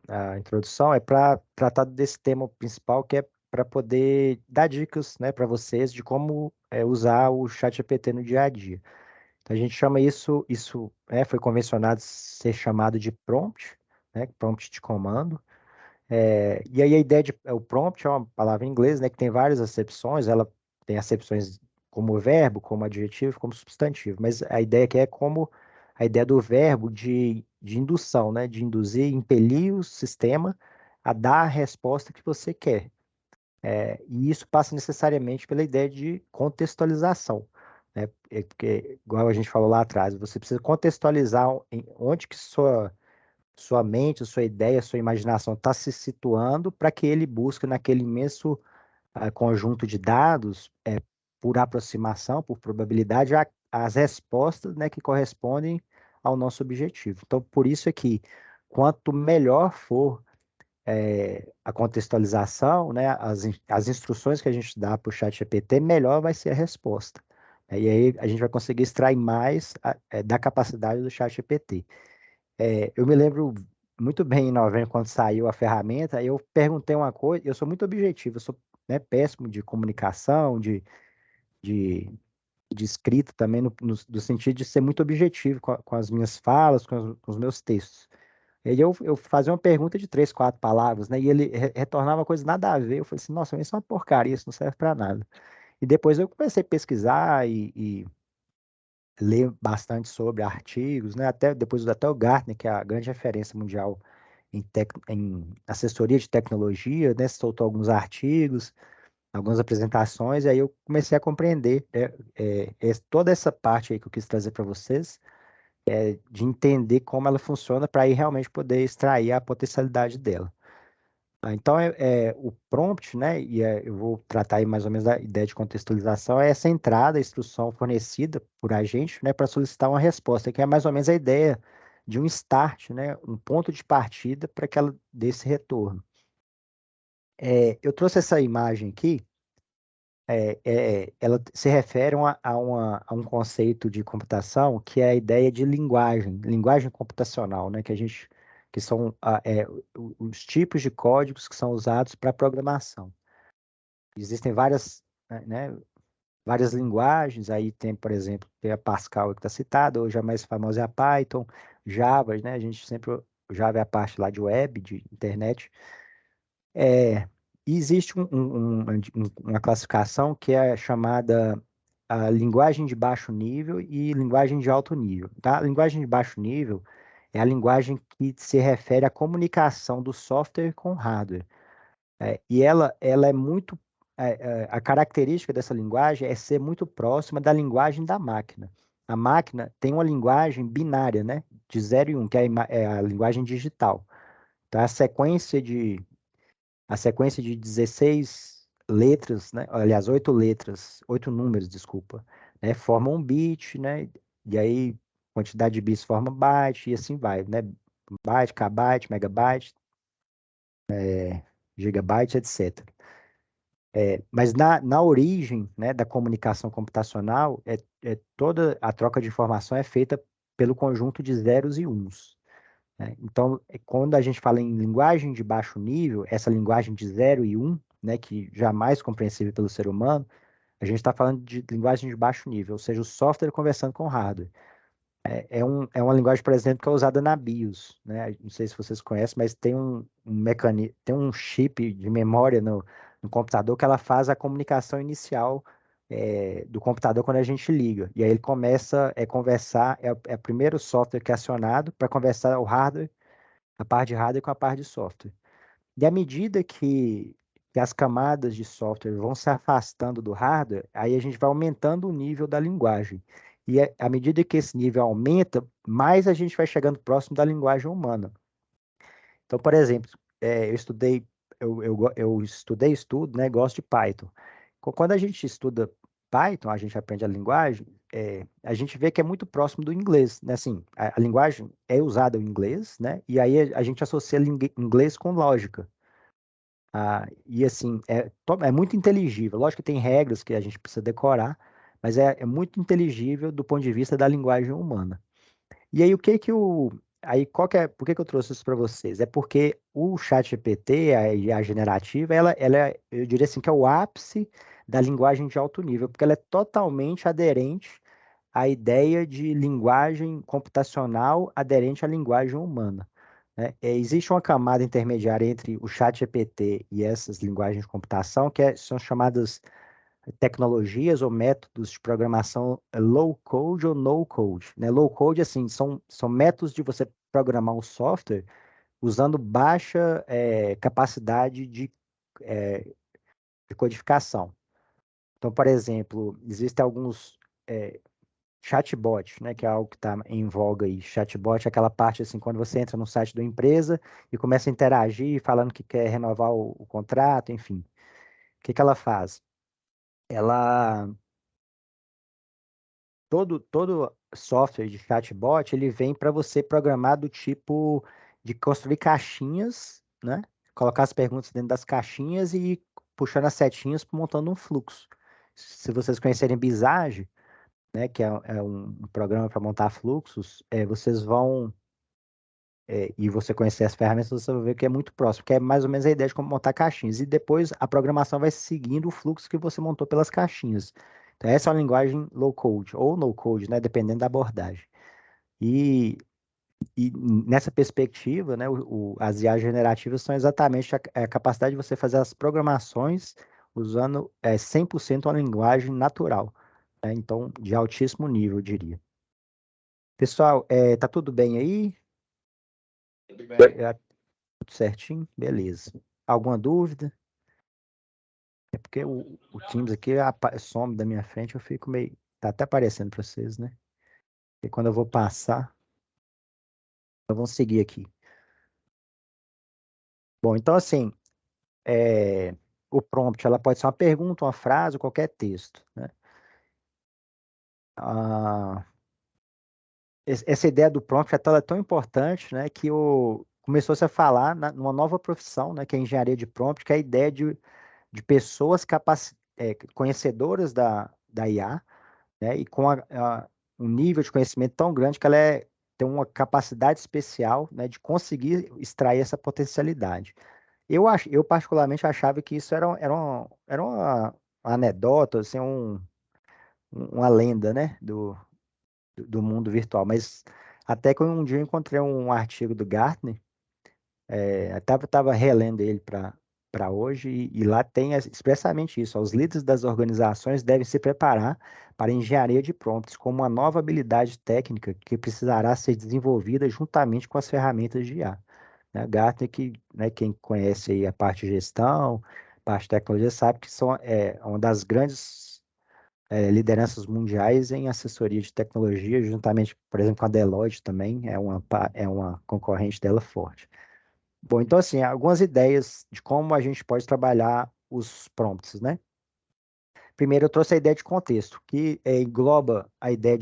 a introdução é para tratar desse tema principal, que é para poder dar dicas, né, para vocês de como usar o ChatGPT no dia a dia. Então, a gente chama isso foi convencionado ser chamado de prompt, né, prompt de comando. E aí a ideia o prompt é uma palavra em inglês, né, que tem várias acepções, ela tem acepções como verbo, como adjetivo, como substantivo, mas a ideia aqui é como a ideia do verbo de indução, né, de induzir, impelir o sistema a dar a resposta que você quer. E isso passa necessariamente pela ideia de contextualização, né, porque, igual a gente falou lá atrás, você precisa contextualizar onde que sua mente, sua ideia, sua imaginação está se situando para que ele busque naquele imenso conjunto de dados, por aproximação, por probabilidade, as respostas, né, que correspondem ao nosso objetivo. Então, por isso é que quanto melhor for a contextualização, né, as instruções que a gente dá para o chat GPT, melhor vai ser a resposta. E aí a gente vai conseguir extrair mais da capacidade do chat GPT. Eu me lembro muito bem em novembro, quando saiu a ferramenta, eu perguntei uma coisa, eu sou muito objetivo, né, péssimo de comunicação, de, de escrita também, no sentido de ser muito objetivo com as minhas falas, com os meus textos. E aí eu fazia uma pergunta de 3, 4 palavras, né? E ele retornava coisa nada a ver. Eu falei assim, nossa, isso é uma porcaria, isso não serve para nada. E depois eu comecei a pesquisar e ler bastante sobre artigos, né? Até depois até o Gartner, que é a grande referência mundial em assessoria de tecnologia, né? Soltou alguns artigos, algumas apresentações, e aí eu comecei a compreender, né, toda essa parte aí que eu quis trazer para vocês, de entender como ela funciona para aí realmente poder extrair a potencialidade dela. Então, o prompt, né, eu vou tratar aí mais ou menos da ideia de contextualização, é essa entrada, a instrução fornecida por a gente, né, para solicitar uma resposta, que é mais ou menos a ideia de um start, né, um ponto de partida para que ela dê esse retorno. Eu trouxe essa imagem aqui, ela se refere a um conceito de computação que é a ideia de linguagem computacional, né, que são os tipos de códigos que são usados para programação. Existem né, várias linguagens, aí tem, por exemplo, tem a Pascal que está citada, hoje a mais famosa é a Python, Java, né, a gente sempre, o Java é a parte lá de web, de internet. E existe uma classificação que é chamada a linguagem de baixo nível e linguagem de alto nível, tá? A linguagem de baixo nível é a linguagem que se refere à comunicação do software com o hardware. E ela é muito. A característica dessa linguagem é ser muito próxima da linguagem da máquina. A máquina tem uma linguagem binária, né? De 0 e 1, que é a linguagem digital. Então, a sequência de 16 letras, né? Aliás, 8 letras, 8 números, desculpa, né? Formam um bit, né? E aí, quantidade de bits forma byte, e assim vai, né? Byte, kbyte, megabyte, gigabyte, etc. Mas na origem, né, da comunicação computacional, toda a troca de informação é feita pelo conjunto de zeros e uns, né? Então, quando a gente fala em linguagem de baixo nível, essa linguagem de 0 e 1, né, que jamais compreensível pelo ser humano, a gente está falando de linguagem de baixo nível, ou seja, o software conversando com o hardware. É uma linguagem, por exemplo, que é usada na BIOS, né? Não sei se vocês conhecem, mas tem um chip de memória no computador que ela faz a comunicação inicial do computador quando a gente liga. E aí ele começa a conversar, é o primeiro software que é acionado para conversar o hardware, a parte de hardware com a parte de software. E à medida que as camadas de software vão se afastando do hardware, aí a gente vai aumentando o nível da linguagem. E à medida que esse nível aumenta, mais a gente vai chegando próximo da linguagem humana. Então, por exemplo, eu estudo, né, gosto de Python. Quando a gente estuda Python, a gente aprende a linguagem, a gente vê que é muito próximo do inglês, né? Assim, a linguagem é usada em inglês, né? E aí a gente associa inglês com lógica. E assim, é muito inteligível. Lógico que tem regras que a gente precisa decorar, mas é muito inteligível do ponto de vista da linguagem humana. E aí, por que que eu trouxe isso para vocês? É porque o ChatGPT, a IA generativa, eu diria assim, que é o ápice da linguagem de alto nível, porque ela é totalmente aderente à ideia de linguagem computacional aderente à linguagem humana, né? Existe uma camada intermediária entre o ChatGPT e essas linguagens de computação, são chamadas tecnologias ou métodos de programação low code ou no code, né? Low code, assim, são métodos de você programar um software usando baixa capacidade de codificação. Então, por exemplo, existem alguns chatbot, né, que é algo que está em voga aí. Chatbot é aquela parte assim, quando você entra no site da empresa e começa a interagir, falando que quer renovar o contrato, enfim. O que que ela faz? Ela todo software de chatbot, ele vem para você programar do tipo de construir caixinhas, né? Colocar as perguntas dentro das caixinhas e ir puxando as setinhas montando um fluxo. Se vocês conhecerem Visage, né, que é um programa para montar fluxos, vocês vão e você conhecer as ferramentas, você vai ver que é muito próximo, que é mais ou menos a ideia de como montar caixinhas. E depois a programação vai seguindo o fluxo que você montou pelas caixinhas. Então, essa é uma linguagem low code ou no code, né, dependendo da abordagem. E, e nessa perspectiva, né, as IAs generativas são exatamente a capacidade de você fazer as programações usando 100% uma linguagem natural, né, então de altíssimo nível, eu diria. Pessoal, tá tudo bem aí? Tudo bem. Tudo certinho? Beleza. Alguma dúvida? É porque o Teams aqui some da minha frente, eu fico meio. Tá até aparecendo para vocês, né? E quando eu vou passar, eu vou seguir aqui. Bom, então assim, o prompt ela pode ser uma pergunta, uma frase, ou qualquer texto, né? Ah, essa ideia do prompt ela é tão importante, né, que começou-se a falar numa nova profissão, né, que é a engenharia de prompt, que é a ideia de pessoas conhecedoras da IA, né, e com um nível de conhecimento tão grande que ela tem uma capacidade especial, né, de conseguir extrair essa potencialidade. Eu particularmente achava que isso era uma anedota, assim, uma lenda, né, do mundo virtual, mas até que um dia eu encontrei um artigo do Gartner, estava relendo ele para hoje, e lá tem expressamente isso: ó, os líderes das organizações devem se preparar para a engenharia de prompts como uma nova habilidade técnica que precisará ser desenvolvida juntamente com as ferramentas de IA. Né? Gartner, que, né, quem conhece aí a parte de gestão, parte de tecnologia, sabe que uma das grandes lideranças mundiais em assessoria de tecnologia, juntamente, por exemplo, com a Deloitte também, é uma concorrente dela forte. Bom, então, assim, algumas ideias de como a gente pode trabalhar os prompts, né? Primeiro, eu trouxe a ideia de contexto, que engloba a ideia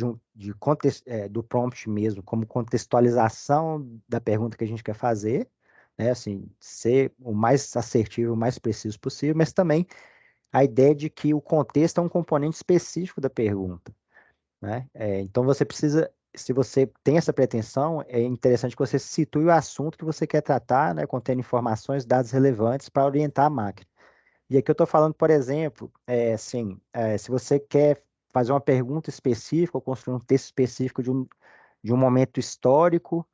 do prompt mesmo, como contextualização da pergunta que a gente quer fazer, né? Assim, ser o mais assertivo, o mais preciso possível, mas também a ideia de que o contexto é um componente específico da pergunta, né? Então, você precisa, se você tem essa pretensão, é interessante que você situe o assunto que você quer tratar, né, contendo informações, dados relevantes para orientar a máquina. E aqui eu estou falando, por exemplo, assim, se você quer fazer uma pergunta específica ou construir um texto específico de um momento histórico,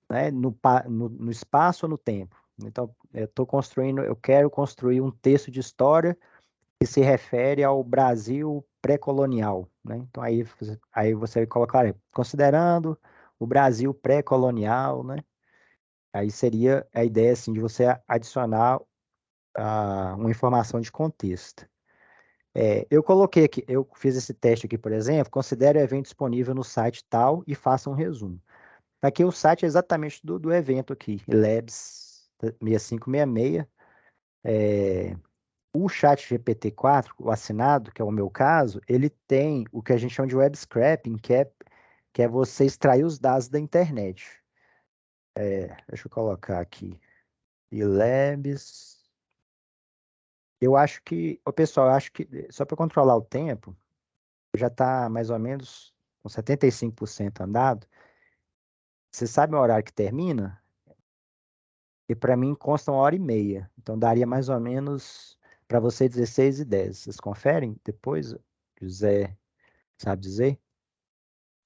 né, no espaço ou no tempo. Então, eu quero construir um texto de história que se refere ao Brasil pré-colonial, né? Então aí você coloca, olha, considerando o Brasil pré-colonial, né? Aí seria a ideia assim de você adicionar uma informação de contexto. Eu coloquei aqui, eu fiz esse teste aqui, por exemplo, considere o evento disponível no site tal e faça um resumo. Aqui o site é exatamente do evento aqui, Labs 6566. O chat GPT-4, o assinado, que é o meu caso, ele tem o que a gente chama de web scraping, que é você extrair os dados da internet. Deixa eu colocar aqui. E Labs. Eu acho que, pessoal, eu acho que, só para controlar o tempo, já está mais ou menos com 75% andado. Você sabe o horário que termina? E para mim consta 1h30. Então daria mais ou menos para você 16h10. Vocês conferem depois? José, sabe dizer?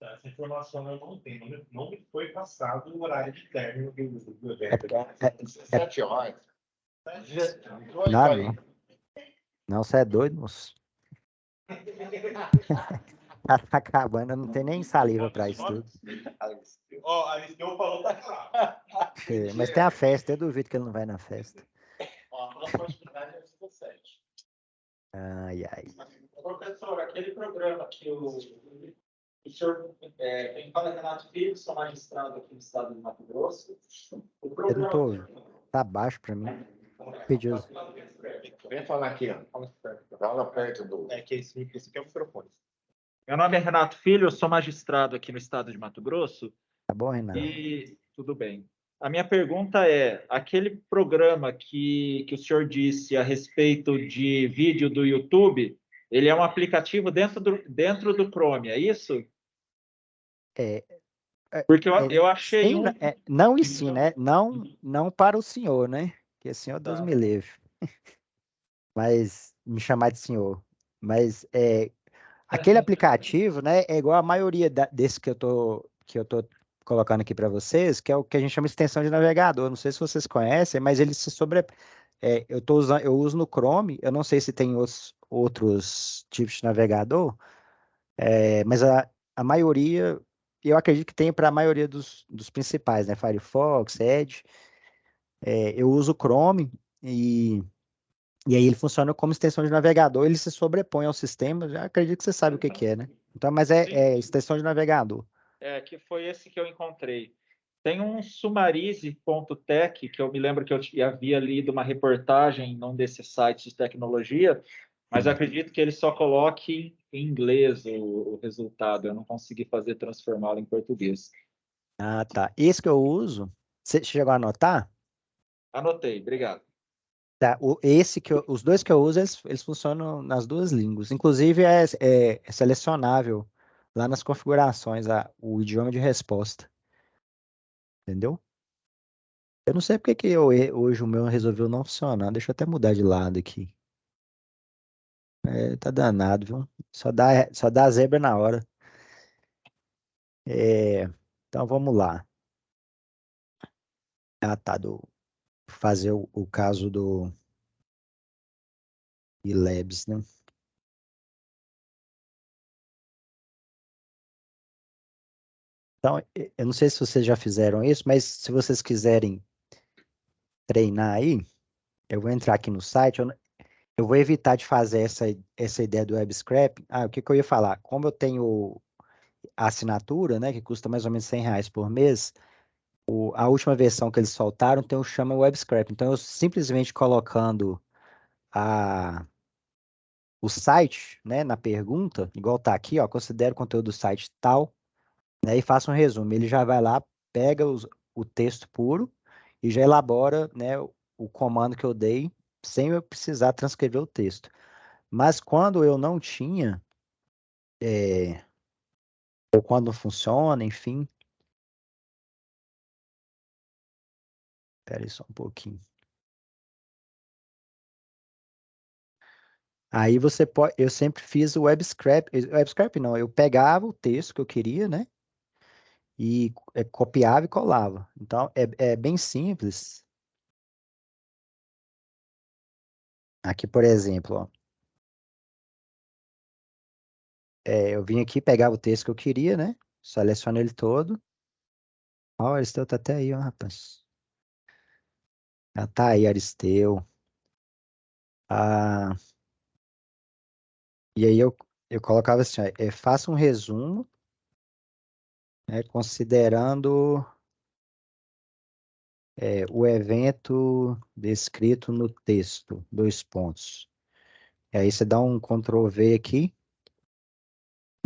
Essa informação eu não tenho. Não me foi passado o horário de término do É evento. porque. 7 horas. Não, não. Não, você é doido, moço. Tá acabando, não tem nem saliva para isso tudo. Ó, a Aristeu falou pra cá. Mas tem a festa, eu duvido que ele não vai na festa. Ó, a próxima atividade é 17. Ai, ai. Professor, aquele programa que o senhor tem fala Renato Filho, sou magistrado aqui no estado de Mato Grosso. O Eu não programa. tô ouvindo. Tá baixo para mim. Pediu. Vem falar aqui, ó. Fala perto do. É que esse aqui é o microfone. Meu nome é Renato Filho, eu sou magistrado aqui no estado de Mato Grosso. Tá bom, Renato? E tudo bem. A minha pergunta é: aquele programa que o senhor disse a respeito de vídeo do YouTube, ele é um aplicativo dentro do Chrome, é isso? Porque eu achei sim, não e sim, né? Não para o senhor, né? Porque senhor, Deus Tá. me livre. Mas me chamar de senhor. Mas aquele aplicativo, né, é igual a maioria desse que eu tô colocando aqui para vocês, que é o que a gente chama de extensão de navegador. Não sei se vocês conhecem, mas ele se sobre eu uso no Chrome. Eu não sei se tem outros tipos de navegador, mas a maioria, eu acredito que tem para a maioria dos principais, né? Firefox, Edge. Eu uso o Chrome e aí ele funciona como extensão de navegador, ele se sobrepõe ao sistema. Já acredito que você sabe o que que é, né? Então, mas é Sim, extensão de navegador. que foi esse que eu encontrei. Tem um Sumarize.tech, que eu me lembro que eu havia lido uma reportagem num desses sites de tecnologia, mas eu acredito que ele só coloque em inglês o resultado. Eu não consegui fazer transformá-lo em português. Ah, tá. Esse que eu uso, você chegou a anotar? Anotei, obrigado. Tá. Os dois que eu uso, eles funcionam nas duas línguas. Inclusive, é selecionável lá nas configurações o idioma de resposta. Entendeu? Eu não sei porque que hoje o meu resolveu não funcionar. Deixa eu até mudar de lado aqui. Tá danado, viu? Só dá zebra na hora. É, então vamos lá. Ah, tá. Fazer o caso do Labs, né? Então, eu não sei se vocês já fizeram isso, mas se vocês quiserem treinar aí, eu vou entrar aqui no site. Eu vou evitar de fazer essa ideia do web scraping. O que que eu ia falar? Como eu tenho a assinatura, né, que custa mais ou menos R$ 100 por mês, a última versão que eles soltaram tem o chama web scraping. Então, eu simplesmente colocando o site, né, na pergunta, igual tá aqui, ó, considere o conteúdo do site tal, né, e faça um resumo. Ele já vai lá, pega o texto puro e já elabora, né, o comando que eu dei, sem eu precisar transcrever o texto. Mas quando eu não tinha, é, ou quando não funciona, enfim, espera aí só um pouquinho. Aí você pode, eu sempre fiz web scrap não, eu pegava o texto que eu queria, né, e copiava e colava. Então é bem simples. Aqui, por exemplo, ó, eu vim aqui, pegava o texto que eu queria, né? Seleciono ele todo. Ó, o Aristeu tá até aí, ó, rapaz. Já tá aí, Aristeu. Ah, e aí eu colocava assim, ó, faça um resumo, né, considerando o evento descrito no texto, dois pontos. E aí você dá um Ctrl V aqui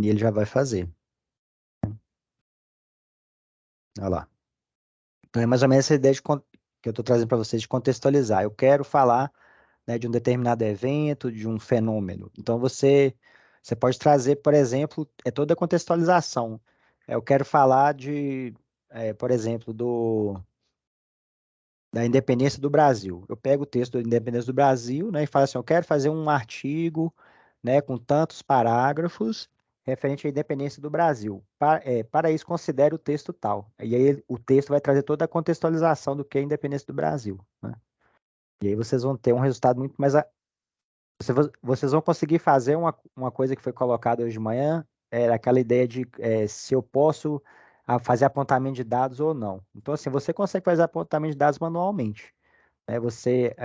e ele já vai fazer. Olha lá. Então é mais ou menos essa ideia que eu estou trazendo para vocês de contextualizar. Eu quero falar, né, de um determinado evento, de um fenômeno. Então você pode trazer, por exemplo, toda a contextualização. Eu quero falar por exemplo, da independência do Brasil. Eu pego o texto da independência do Brasil, né, e falo assim, eu quero fazer um artigo, né, com tantos parágrafos referente à independência do Brasil. Para isso, considere o texto tal. E aí o texto vai trazer toda a contextualização do que é a independência do Brasil, né? E aí vocês vão ter um resultado muito mais. Vocês vão conseguir fazer uma coisa que foi colocada hoje de manhã, era aquela ideia de se eu posso fazer apontamento de dados ou não. Então, assim, você consegue fazer apontamento de dados manualmente, né?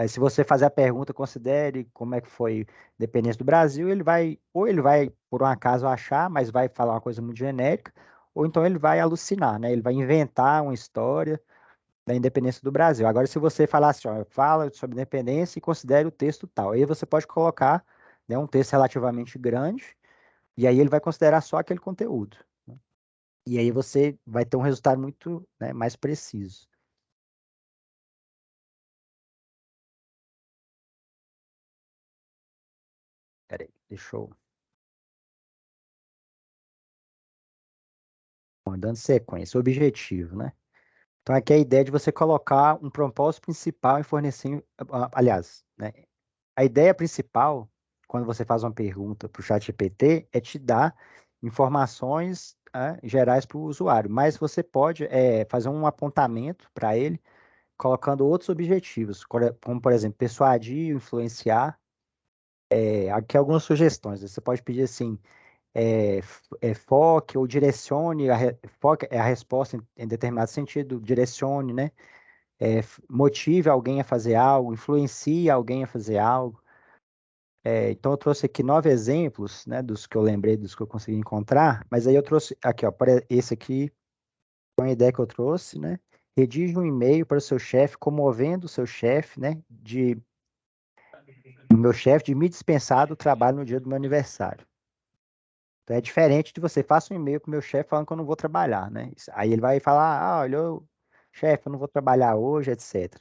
Se você fazer a pergunta, considere como é que foi a independência do Brasil, ou ele vai, por um acaso, achar, mas vai falar uma coisa muito genérica, ou então ele vai alucinar, né? Ele vai inventar uma história da independência do Brasil. Agora, se você falar assim, ó, fala sobre independência e considere o texto tal, aí você pode colocar, né, um texto relativamente grande, e aí ele vai considerar só aquele conteúdo. E aí você vai ter um resultado muito, né, mais preciso. Peraí, deixa eu Bom, dando sequência, objetivo, né? Então, aqui é a ideia de você colocar um propósito principal em fornecer, aliás, né? A ideia principal, quando você faz uma pergunta para o ChatGPT, é te dar informações, gerais para o usuário, mas você pode fazer um apontamento para ele, colocando outros objetivos, como, por exemplo, persuadir, influenciar. Aqui algumas sugestões. Você pode pedir assim, foque ou direcione, foque é a resposta em determinado sentido, direcione, né? Motive alguém a fazer algo, influencie alguém a fazer algo. Então, eu trouxe aqui 9 exemplos, né, dos que eu lembrei, dos que eu consegui encontrar, mas aí eu trouxe aqui, ó, esse aqui foi uma ideia que eu trouxe, né? Redige um e-mail para o seu chefe, comovendo o seu chefe, né, o meu chefe de me dispensar do trabalho no dia do meu aniversário. Então, é diferente de você faça um e-mail para o meu chefe falando que eu não vou trabalhar, né? Aí ele vai falar, olha, chefe, eu não vou trabalhar hoje, etc.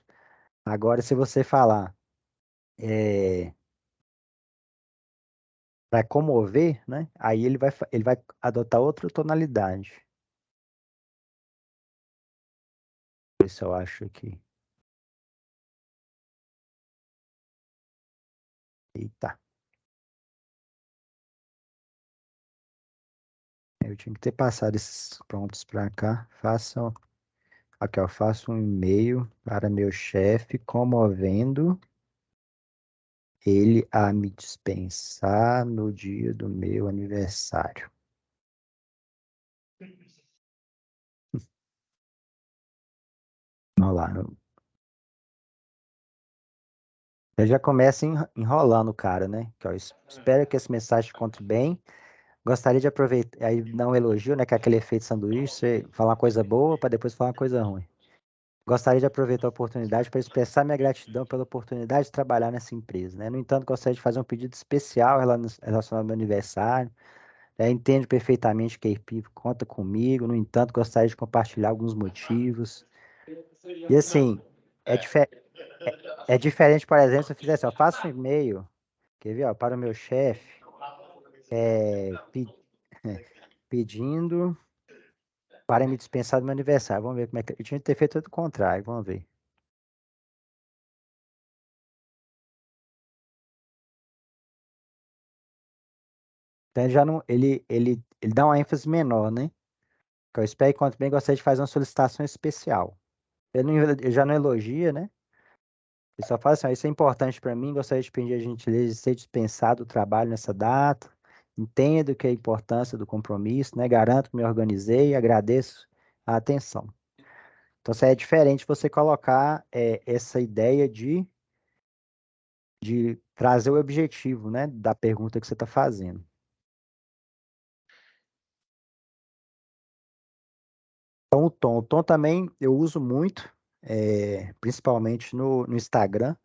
Agora, se você falar para comover, né? Aí ele vai adotar outra tonalidade. Isso eu acho aqui. Eita. Eu tinha que ter passado esses prompts para cá. Aqui, ó, faço um e-mail para meu chefe comovendo ele a me dispensar no dia do meu aniversário. Vamos lá. Eu já começa enrolando o cara, né? Que, ó, espero que essa mensagem te encontre bem. Gostaria de aproveitar, aí dar um elogio, né? Que é aquele efeito sanduíche, você falar uma coisa boa para depois falar uma coisa ruim. Gostaria de aproveitar a oportunidade para expressar minha gratidão pela oportunidade de trabalhar nessa empresa, né? No entanto, gostaria de fazer um pedido especial relacionado ao meu aniversário. Entendo perfeitamente que a equipe conta comigo, no entanto, gostaria de compartilhar alguns motivos. E assim, é, dife- é diferente, por exemplo, se eu fizesse, ó, faça um e-mail, quer ver, ó, para o meu chefe, pedindo para me dispensar do meu aniversário. Vamos ver como é que. Eu tinha que ter feito tudo o contrário, vamos ver. Então ele já não. Ele dá uma ênfase menor, né? Que eu espero que quanto bem gostaria de fazer uma solicitação especial. Ele já não elogia, né? Ele só fala assim, ó, isso é importante para mim, gostaria de pedir a gentileza de ser dispensado do trabalho nessa data. Entendo que é a importância do compromisso, né? Garanto que me organizei e agradeço a atenção. Então, isso aí é diferente você colocar essa ideia de trazer o objetivo, né, da pergunta que você está fazendo. Então, o tom também eu uso muito, principalmente no Instagram.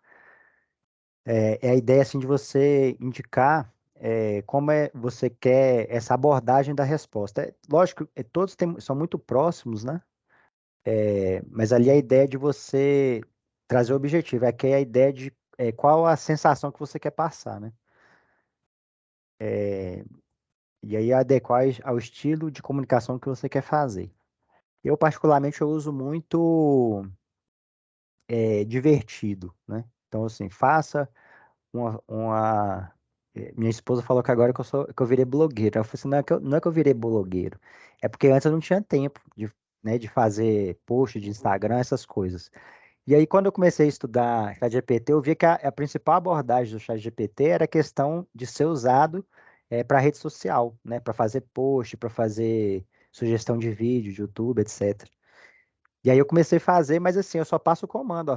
É a ideia assim de você indicar como você quer essa abordagem da resposta. Lógico, todos são muito próximos, né? Mas ali a ideia de você trazer o objetivo, que é a ideia de qual a sensação que você quer passar, né? E aí adequar ao estilo de comunicação que você quer fazer. Eu, particularmente, eu uso muito divertido, né? Então, assim, faça minha esposa falou que agora que eu virei blogueiro. Eu falei assim, não é que eu virei blogueiro. É porque antes eu não tinha tempo né, de fazer post de Instagram, essas coisas. E aí, quando eu comecei a estudar ChatGPT, eu vi que a principal abordagem do ChatGPT era a questão de ser usado para rede social, né? Para fazer post, para fazer sugestão de vídeo, de YouTube, etc. E aí eu comecei a fazer, mas assim, eu só passo o comando, ó,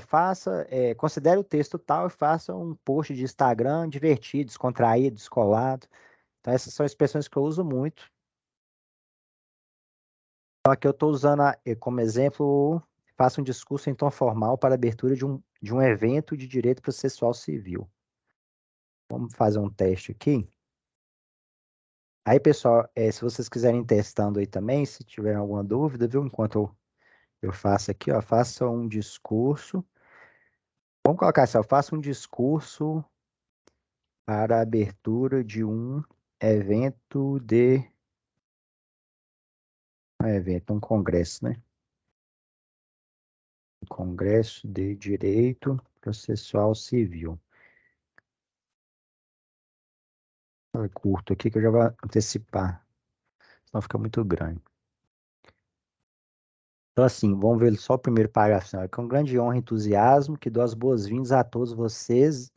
considere o texto tal e faça um post de Instagram divertido, descontraído, descolado. Então essas são expressões que eu uso muito. Então aqui eu estou usando como exemplo, faça um discurso em tom formal para a abertura de um evento de direito processual civil. Vamos fazer um teste aqui. Aí, pessoal, se vocês quiserem ir testando aí também, se tiverem alguma dúvida, viu? Enquanto eu faço aqui, ó, faça um discurso. Vamos colocar assim, ó, faça um discurso para a abertura de um evento de evento, um congresso, né? Congresso de Direito Processual Civil. Curto aqui que eu já vou antecipar, senão fica muito grande. Então, assim, vamos ver só o primeiro parágrafo. É com grande honra e entusiasmo que dou as boas-vindas a todos vocês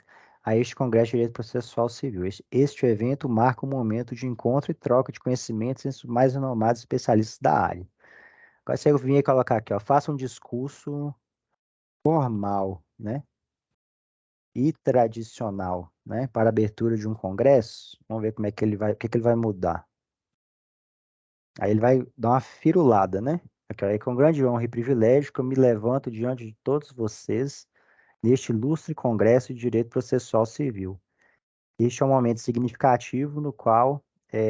a este Congresso de Direito Processual Civil. Este evento marca um momento de encontro e troca de conhecimentos entre os mais renomados especialistas da área. Agora, você vinha colocar aqui, ó, faça um discurso formal, né? E tradicional, né? Para a abertura de um congresso. Vamos ver como é que ele vai, o que que ele vai mudar. Aí ele vai dar uma firulada, né? Aqui, ó, é com grande honra e privilégio que eu me levanto diante de todos vocês neste ilustre Congresso de Direito Processual Civil. Este é um momento significativo no qual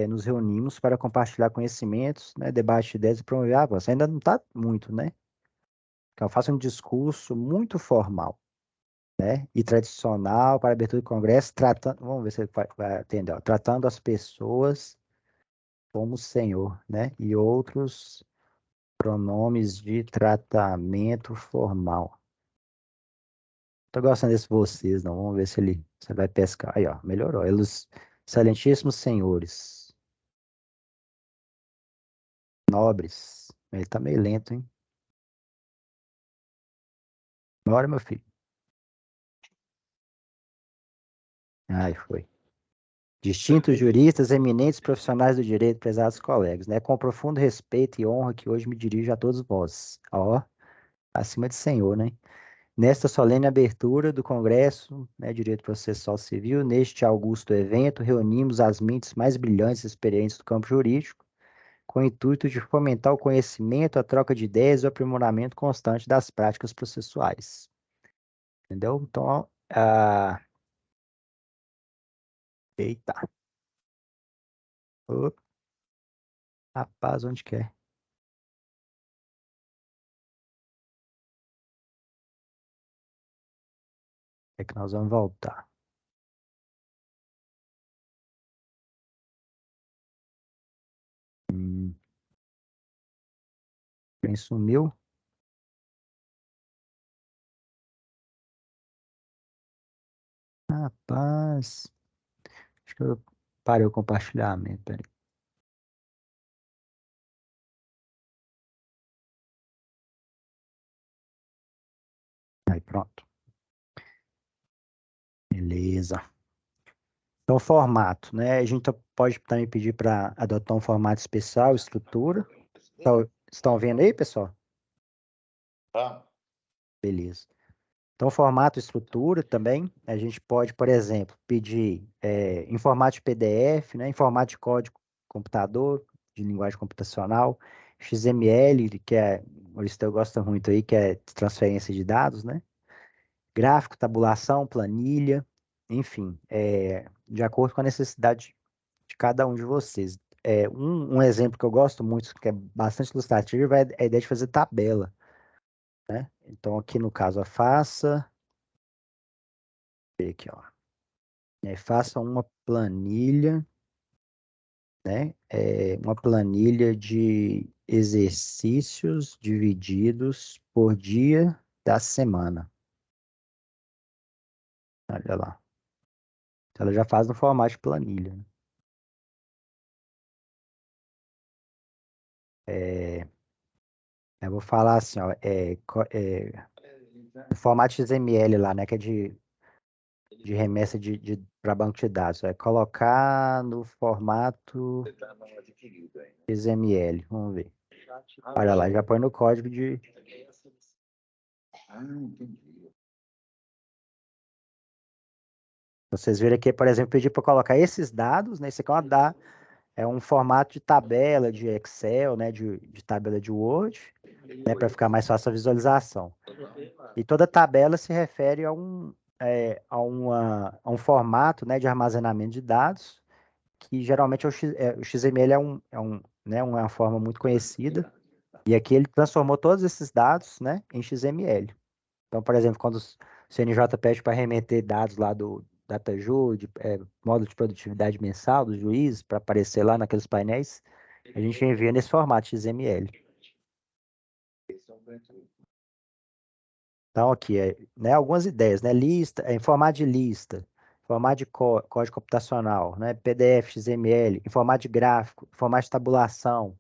nos reunimos para compartilhar conhecimentos, né, debate de ideias e promover avanço. Ainda não está muito, né? Então, eu faço um discurso muito formal, né, e tradicional para a abertura do Congresso, tratando, vamos ver se ele vai atender, ó, tratando as pessoas como Senhor, né, e outros pronomes de tratamento formal. Tô gostando desse vocês, não. Vamos ver se ele vai pescar. Aí, ó, melhorou. Eles, excelentíssimos senhores, nobres. Ele tá meio lento, hein? Bora, meu filho. Ai, foi. Distintos juristas, eminentes profissionais do direito, prezados colegas, né? Com profundo respeito e honra que hoje me dirijo a todos vós. Ó, acima de senhor, né? Nesta solene abertura do Congresso, né, Direito Processual Civil, neste augusto evento, reunimos as mentes mais brilhantes e experientes do campo jurídico, com o intuito de fomentar o conhecimento, a troca de ideias e o aprimoramento constante das práticas processuais. Entendeu? Então, eita. Ô, rapaz, onde que é? É que nós vamos voltar. Quem sumiu? Rapaz, acho que eu parei o compartilhamento. Peraí. Aí, pronto. Beleza. Então, formato, né? A gente pode também pedir para adotar um formato especial, estrutura. Estão vendo aí, pessoal? Tá. Beleza. Então, formato, estrutura também. A gente pode, por exemplo, pedir em formato de PDF, né? Em formato de código computador, de linguagem computacional, XML, que é, o Aristeu gosta muito aí, que é transferência de dados, né? Gráfico, tabulação, planilha, enfim, de acordo com a necessidade de cada um de vocês. Um exemplo que eu gosto muito, que é bastante ilustrativo, é a ideia de fazer tabela, né? Então, aqui no caso, aqui, ó, faça uma planilha, né? Uma planilha de exercícios divididos por dia da semana. Olha lá. Ela já faz no formato de planilha, né? Eu vou falar assim, ó, o formato XML lá, né, que é de remessa para banco de dados. É colocar no formato XML. Vamos ver. Olha lá, já põe no código de. Vocês viram aqui, por exemplo, pedir para colocar esses dados, né? Isso aqui é um formato de tabela de Excel, né? De tabela de Word, né? Para ficar mais fácil a visualização. E toda tabela se refere a um formato, né, de armazenamento de dados, que geralmente o XML né, uma forma muito conhecida. E aqui ele transformou todos esses dados, né, em XML. Então, por exemplo, quando o CNJ pede para remeter dados lá do DataJu, módulo de produtividade mensal dos juízes, para aparecer lá naqueles painéis, a gente envia nesse formato XML. Então, aqui, né, algumas ideias, né? Lista, em formato de lista, formato de código computacional, né? PDF, XML, em formato de gráfico, em formato de tabulação,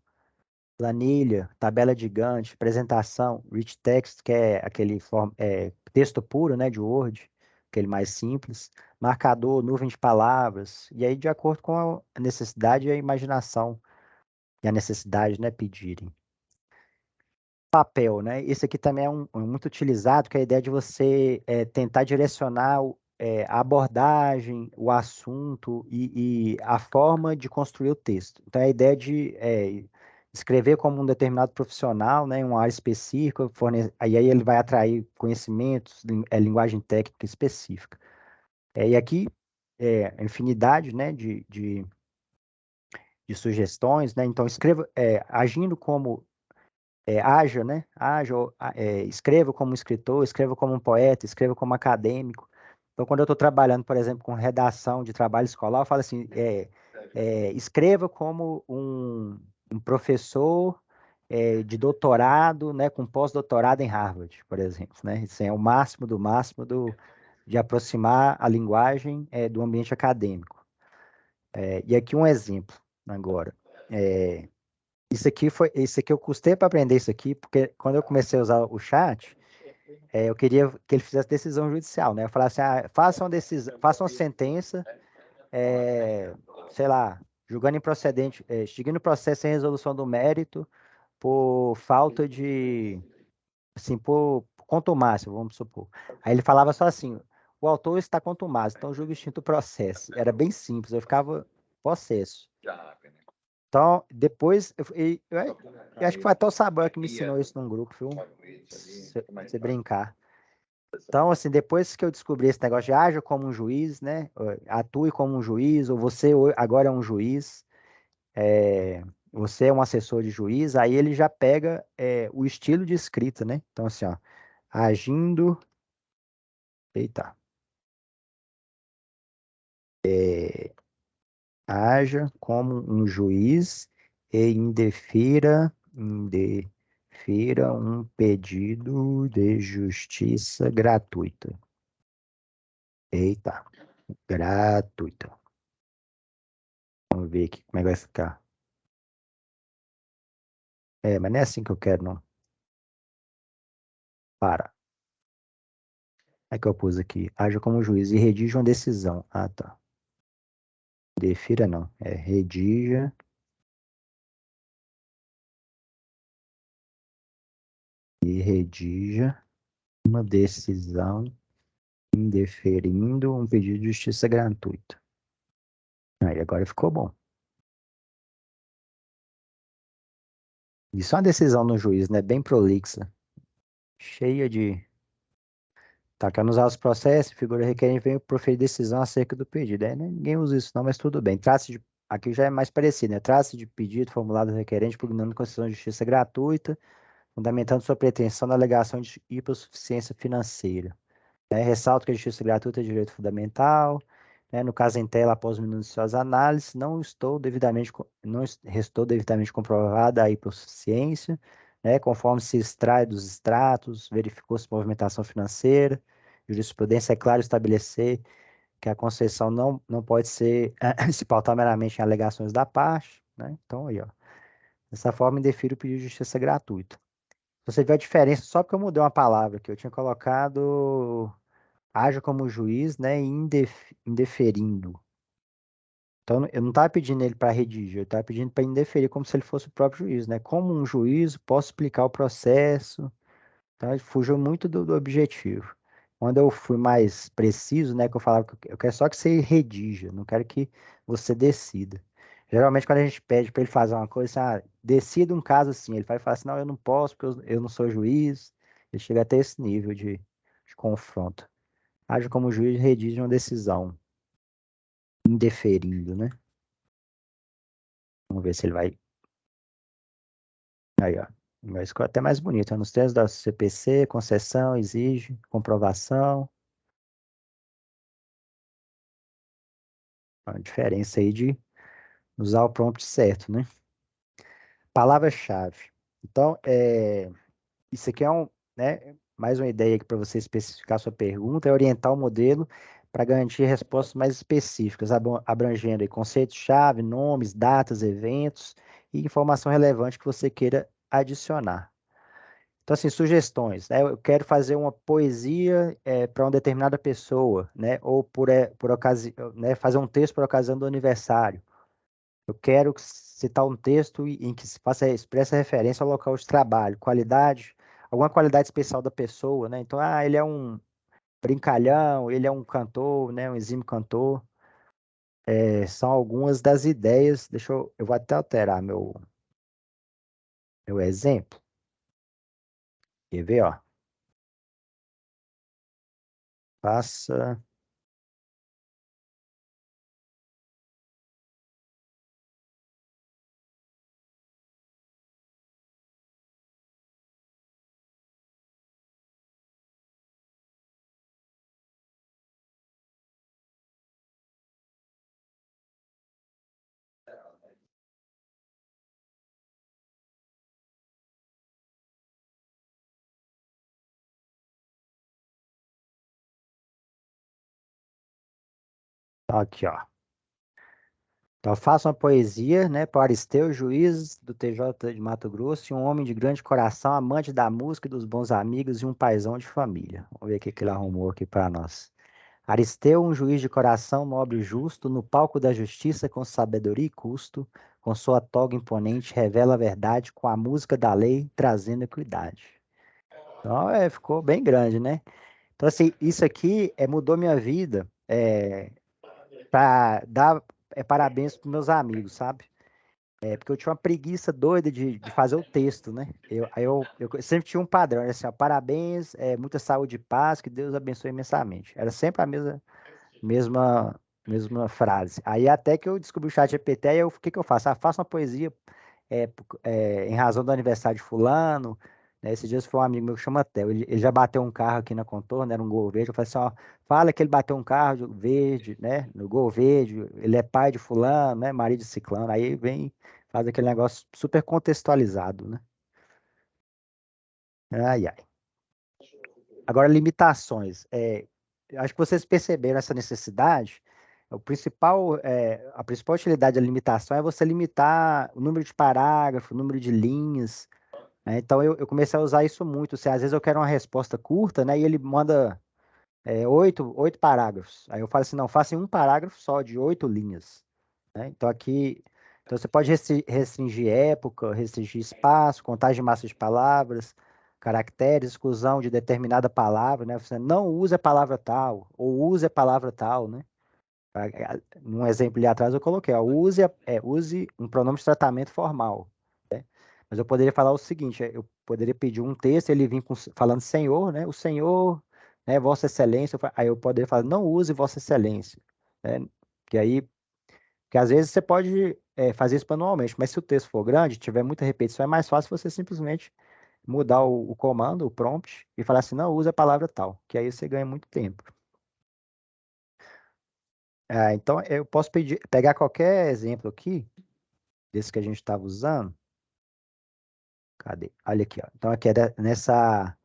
planilha, tabela de Gantt, apresentação, rich text, que é aquele texto puro, né, de Word, aquele mais simples, marcador, nuvem de palavras, e aí de acordo com a necessidade e a imaginação e a necessidade, né, pedirem. Papel, né? Esse aqui também é muito utilizado, que é a ideia de você tentar direcionar a abordagem, o assunto e a forma de construir o texto. Então, é a ideia de escrever como um determinado profissional, né, em uma área específica, aí ele vai atrair conhecimentos, linguagem técnica específica. E aqui, infinidade, né, de sugestões, né? Então, escreva agindo como haja, né? Haja, escreva como escritor, escreva como um poeta, escreva como acadêmico. Então, quando eu estou trabalhando, por exemplo, com redação de trabalho escolar, eu falo assim, escreva como um professor de doutorado, né, com pós-doutorado em Harvard, por exemplo, né? Isso é o máximo do máximo de aproximar a linguagem do ambiente acadêmico. E aqui um exemplo agora. Isso aqui eu custei para aprender isso aqui, porque quando eu comecei a usar o chat, eu queria que ele fizesse decisão judicial, né? Eu falava assim, faça uma decisão, faça uma sentença, sei lá, julgando improcedente, extinguindo o processo sem resolução do mérito por falta de, assim, por contumácia, vamos supor. Aí ele falava só assim, o autor está contumacio, então julga extinto o processo. Era bem simples, eu ficava possesso. Então, depois, eu acho que foi até o Saban que me ensinou isso num grupo, viu? Você brincar. Então, assim, depois que eu descobri esse negócio de haja como um juiz, né? Atue como um juiz, ou você agora é um juiz, você é um assessor de juiz, aí ele já pega o estilo de escrita, né? Então, assim, ó, agindo. Eita. Haja como um juiz e indefira um pedido de justiça gratuita. Eita, gratuita. Vamos ver aqui como é que vai ficar. Mas não é assim que eu quero, não. Para. É que eu pus aqui. Haja como juiz e redija uma decisão. Ah, tá. Defira não. Redija. E redija uma decisão indeferindo um pedido de justiça gratuita. Aí agora ficou bom. Isso é uma decisão no juiz, né? Bem prolixa. Cheia de. Tá, quer nos autos processos, figura requerente vem proferir decisão acerca do pedido. Né? Ninguém usa isso não, mas tudo bem. Aqui já é mais parecido, né? Trace de pedido formulado requerente pugnando concessão de justiça gratuita, fundamentando sua pretensão na alegação de hipossuficiência financeira. Ressalto que a justiça gratuita é direito fundamental. No caso em tela, após minuciosa análise, não restou devidamente comprovada a hipossuficiência, conforme se extrai dos extratos, verificou-se movimentação financeira. Jurisprudência é claro estabelecer que a concessão não pode se pautar meramente em alegações da parte. Então, aí, ó. Dessa forma, indefiro o pedido de justiça gratuita. Você vê a diferença só porque eu mudei uma palavra que eu tinha colocado haja como juiz, né, indeferindo. Então, eu não estava pedindo ele para redigir, eu estava pedindo para indeferir como se ele fosse o próprio juiz, né? Como um juiz, posso explicar o processo, então ele fugiu muito do objetivo. Quando eu fui mais preciso, né, que eu falava que eu quero só que você redija, não quero que você decida. Geralmente, quando a gente pede para ele fazer uma coisa, decida um caso assim, ele vai falar assim, não, eu não posso, porque eu não sou juiz. Ele chega até esse nível de confronto. Age como juiz e redige uma decisão, indeferindo, né? Vamos ver se ele vai. Aí, ó. Vai ficar até mais bonito. Nos termos da CPC, concessão, exige, comprovação. A diferença aí de usar o prompt certo, né? Palavra-chave. Então, isso aqui é né, mais uma ideia para você especificar sua pergunta, é orientar o modelo para garantir respostas mais específicas, abrangendo aí conceitos-chave, nomes, datas, eventos e informação relevante que você queira adicionar. Então, assim, sugestões, né? Eu quero fazer uma poesia para uma determinada pessoa, né? Ou por ocasião, né? Fazer um texto por ocasião do aniversário. Eu quero citar um texto em que se faça expressa referência ao local de trabalho, qualidade, alguma qualidade especial da pessoa, né? Então, ele é um brincalhão, ele é um cantor, né? Um exímio cantor. São algumas das ideias. Eu vou até alterar meu exemplo. Quer ver, ó? Faça. Aqui, ó. Então, faça uma poesia, né, para Aristeu, juiz do TJ de Mato Grosso, e um homem de grande coração, amante da música e dos bons amigos e um paizão de família. Vamos ver o que ele arrumou aqui para nós. Aristeu, um juiz de coração nobre e justo, no palco da justiça com sabedoria e custo, com sua toga imponente, revela a verdade com a música da lei, trazendo equidade. Então, ficou bem grande, né? Então, assim, isso aqui mudou minha vida para dar parabéns para meus amigos, sabe? Porque eu tinha uma preguiça doida de fazer o texto, né? Eu sempre tinha um padrão, era assim, ó, parabéns, muita saúde e paz, que Deus abençoe imensamente. Era sempre a mesma, mesma frase. Aí até que eu descobri o chat GPT, aí o que que eu faço? Faço uma poesia em razão do aniversário de fulano, né? Esses dias foi um amigo meu que chama Theo, ele já bateu um carro aqui na Contorno, era um Gol verde, eu falei assim, ó, fala que ele bateu um carro verde, né, no Gol verde, ele é pai de fulano, né, marido de ciclano, aí vem, faz aquele negócio super contextualizado, né? Ai, ai. Agora, limitações. Acho que vocês perceberam essa necessidade. A principal utilidade da limitação é você limitar o número de parágrafos, o número de linhas, né? Então, eu comecei a usar isso muito. Às vezes eu quero uma resposta curta, né? E ele manda oito parágrafos. Aí eu falo assim, não, faça em um parágrafo só, de 8 linhas, né? Então você pode restringir época, restringir espaço, contagem máxima de palavras, caracteres, exclusão de determinada palavra, né? Você não use a palavra tal, ou use a palavra tal, né? Num exemplo ali atrás eu coloquei, ó, use um pronome de tratamento formal, né? Mas eu poderia falar o seguinte, eu poderia pedir um texto, ele vir falando senhor, né? O senhor, né, Vossa Excelência, aí eu poderia falar, não use Vossa Excelência, né? Que aí porque às vezes você pode fazer isso manualmente, mas se o texto for grande, tiver muita repetição, é mais fácil você simplesmente mudar o comando, o prompt, e falar assim, não, use a palavra tal, que aí você ganha muito tempo. Então, eu posso pegar qualquer exemplo aqui, desse que a gente estava usando. Cadê? Olha aqui, ó. Então, aqui nessa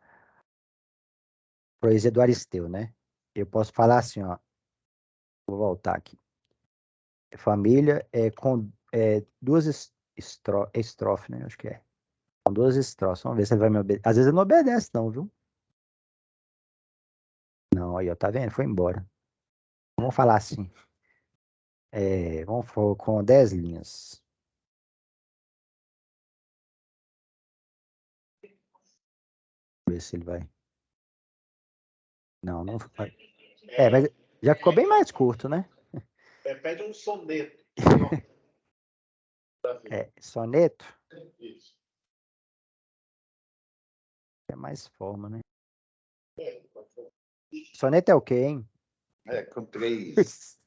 poesia do Aristeu, né? Eu posso falar assim, ó. Vou voltar aqui. Família com duas estrofes, né? Acho que é. Com duas estrofes. Vamos ver se ele vai me obedecer. Às vezes ele não obedece, não, viu? Não, aí, ó, tá vendo? Foi embora. Vamos falar assim. Vamos com 10 linhas. Ver se ele vai. Não, não vai. Mas já ficou bem mais curto, né? Pede um soneto. Soneto Isso. é mais forma, né? Pode ser. Soneto é o quê, hein? Com 3.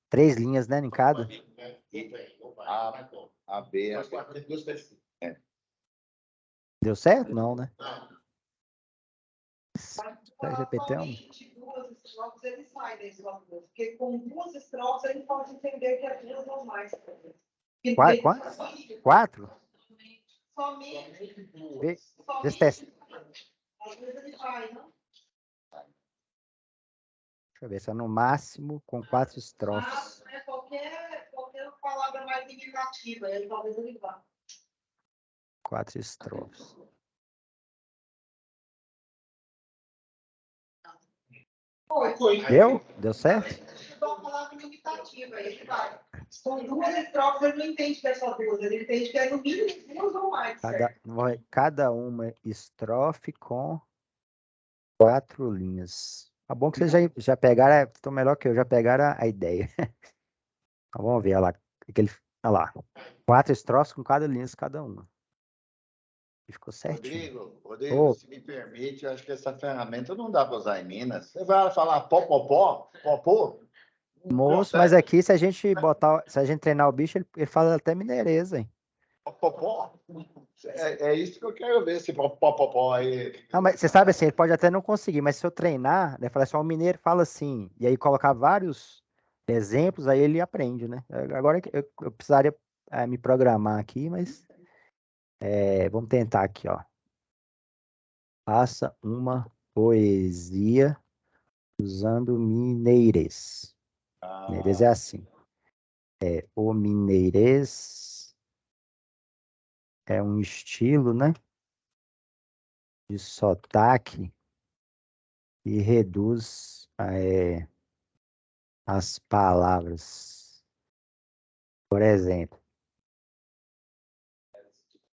3 linhas, né, em cada? A, B, A, B. Deu certo? Não, né? Não. Vai repetir um? Duas estrofes, ele sai da estrofe, porque com 2 estrofes ele pode entender que é 2 ou mais. Quatro? Somente. Vê se Somente. testa. Às vezes ele vai, não? Deixa eu ver, se é no máximo com 4 estrofes. Mas, né, qualquer palavra mais indicativa, aí talvez ele vá. 4 estrofes. Foi. Deu? Deu certo? Então, uma palavra limitativa, aí ele vai. Com 2 estrofes, ele não entende que é só 2, ele entende que é no mínimo 2 ou mais. Cada uma estrofe com 4 linhas. Tá bom que vocês já pegaram, estão melhor que eu, já pegaram a ideia. Então, vamos ver, olha lá. Olha lá. 4 estrofes com 4 linhas cada uma. E ficou certinho. Rodrigo, Ô. se me permite, eu acho que essa ferramenta não dá para usar em Minas. Você vai falar popopó, popô? Não Moço, mas consegue. aqui se a gente treinar o bicho, ele fala até mineirês, hein? Popopó? É isso que eu quero ver, esse popopó aí. Não, mas você sabe assim, ele pode até não conseguir, mas se eu treinar, né, falar assim, ó, o mineiro fala assim, e aí colocar vários exemplos, aí ele aprende, né? Agora eu precisaria me programar aqui, mas vamos tentar aqui, ó. Faça uma poesia usando mineirês. Mineirês é assim. O mineirês é um estilo, né, de sotaque e reduz as palavras. Por exemplo,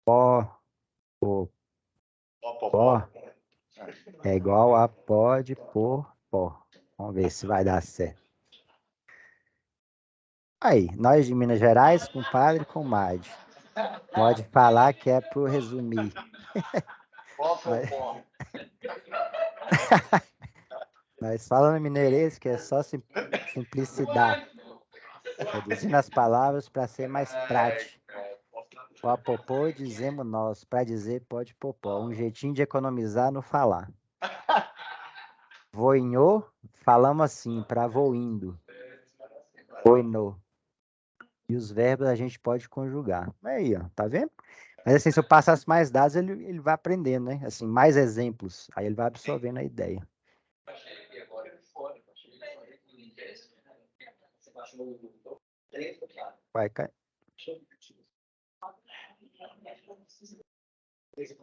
pó, pô, Popopó. pó é igual a pode por pó. Vamos ver se vai dar certo. Aí, nós de Minas Gerais, compadre, comadre. Pode falar que é por resumir. Popopó. Nós falamos mineirês que é só simplicidade, reduzindo as palavras para ser mais prático. Popopô dizemos nós, para dizer pode popó, um jeitinho de economizar no falar. Voinhô, falamos assim, para voindo. Voinô. E os verbos a gente pode conjugar. Aí, ó, tá vendo? Mas assim, se eu passasse mais dados, ele vai aprendendo, né? Assim, mais exemplos. Aí ele vai absorvendo a ideia. Vai, cai.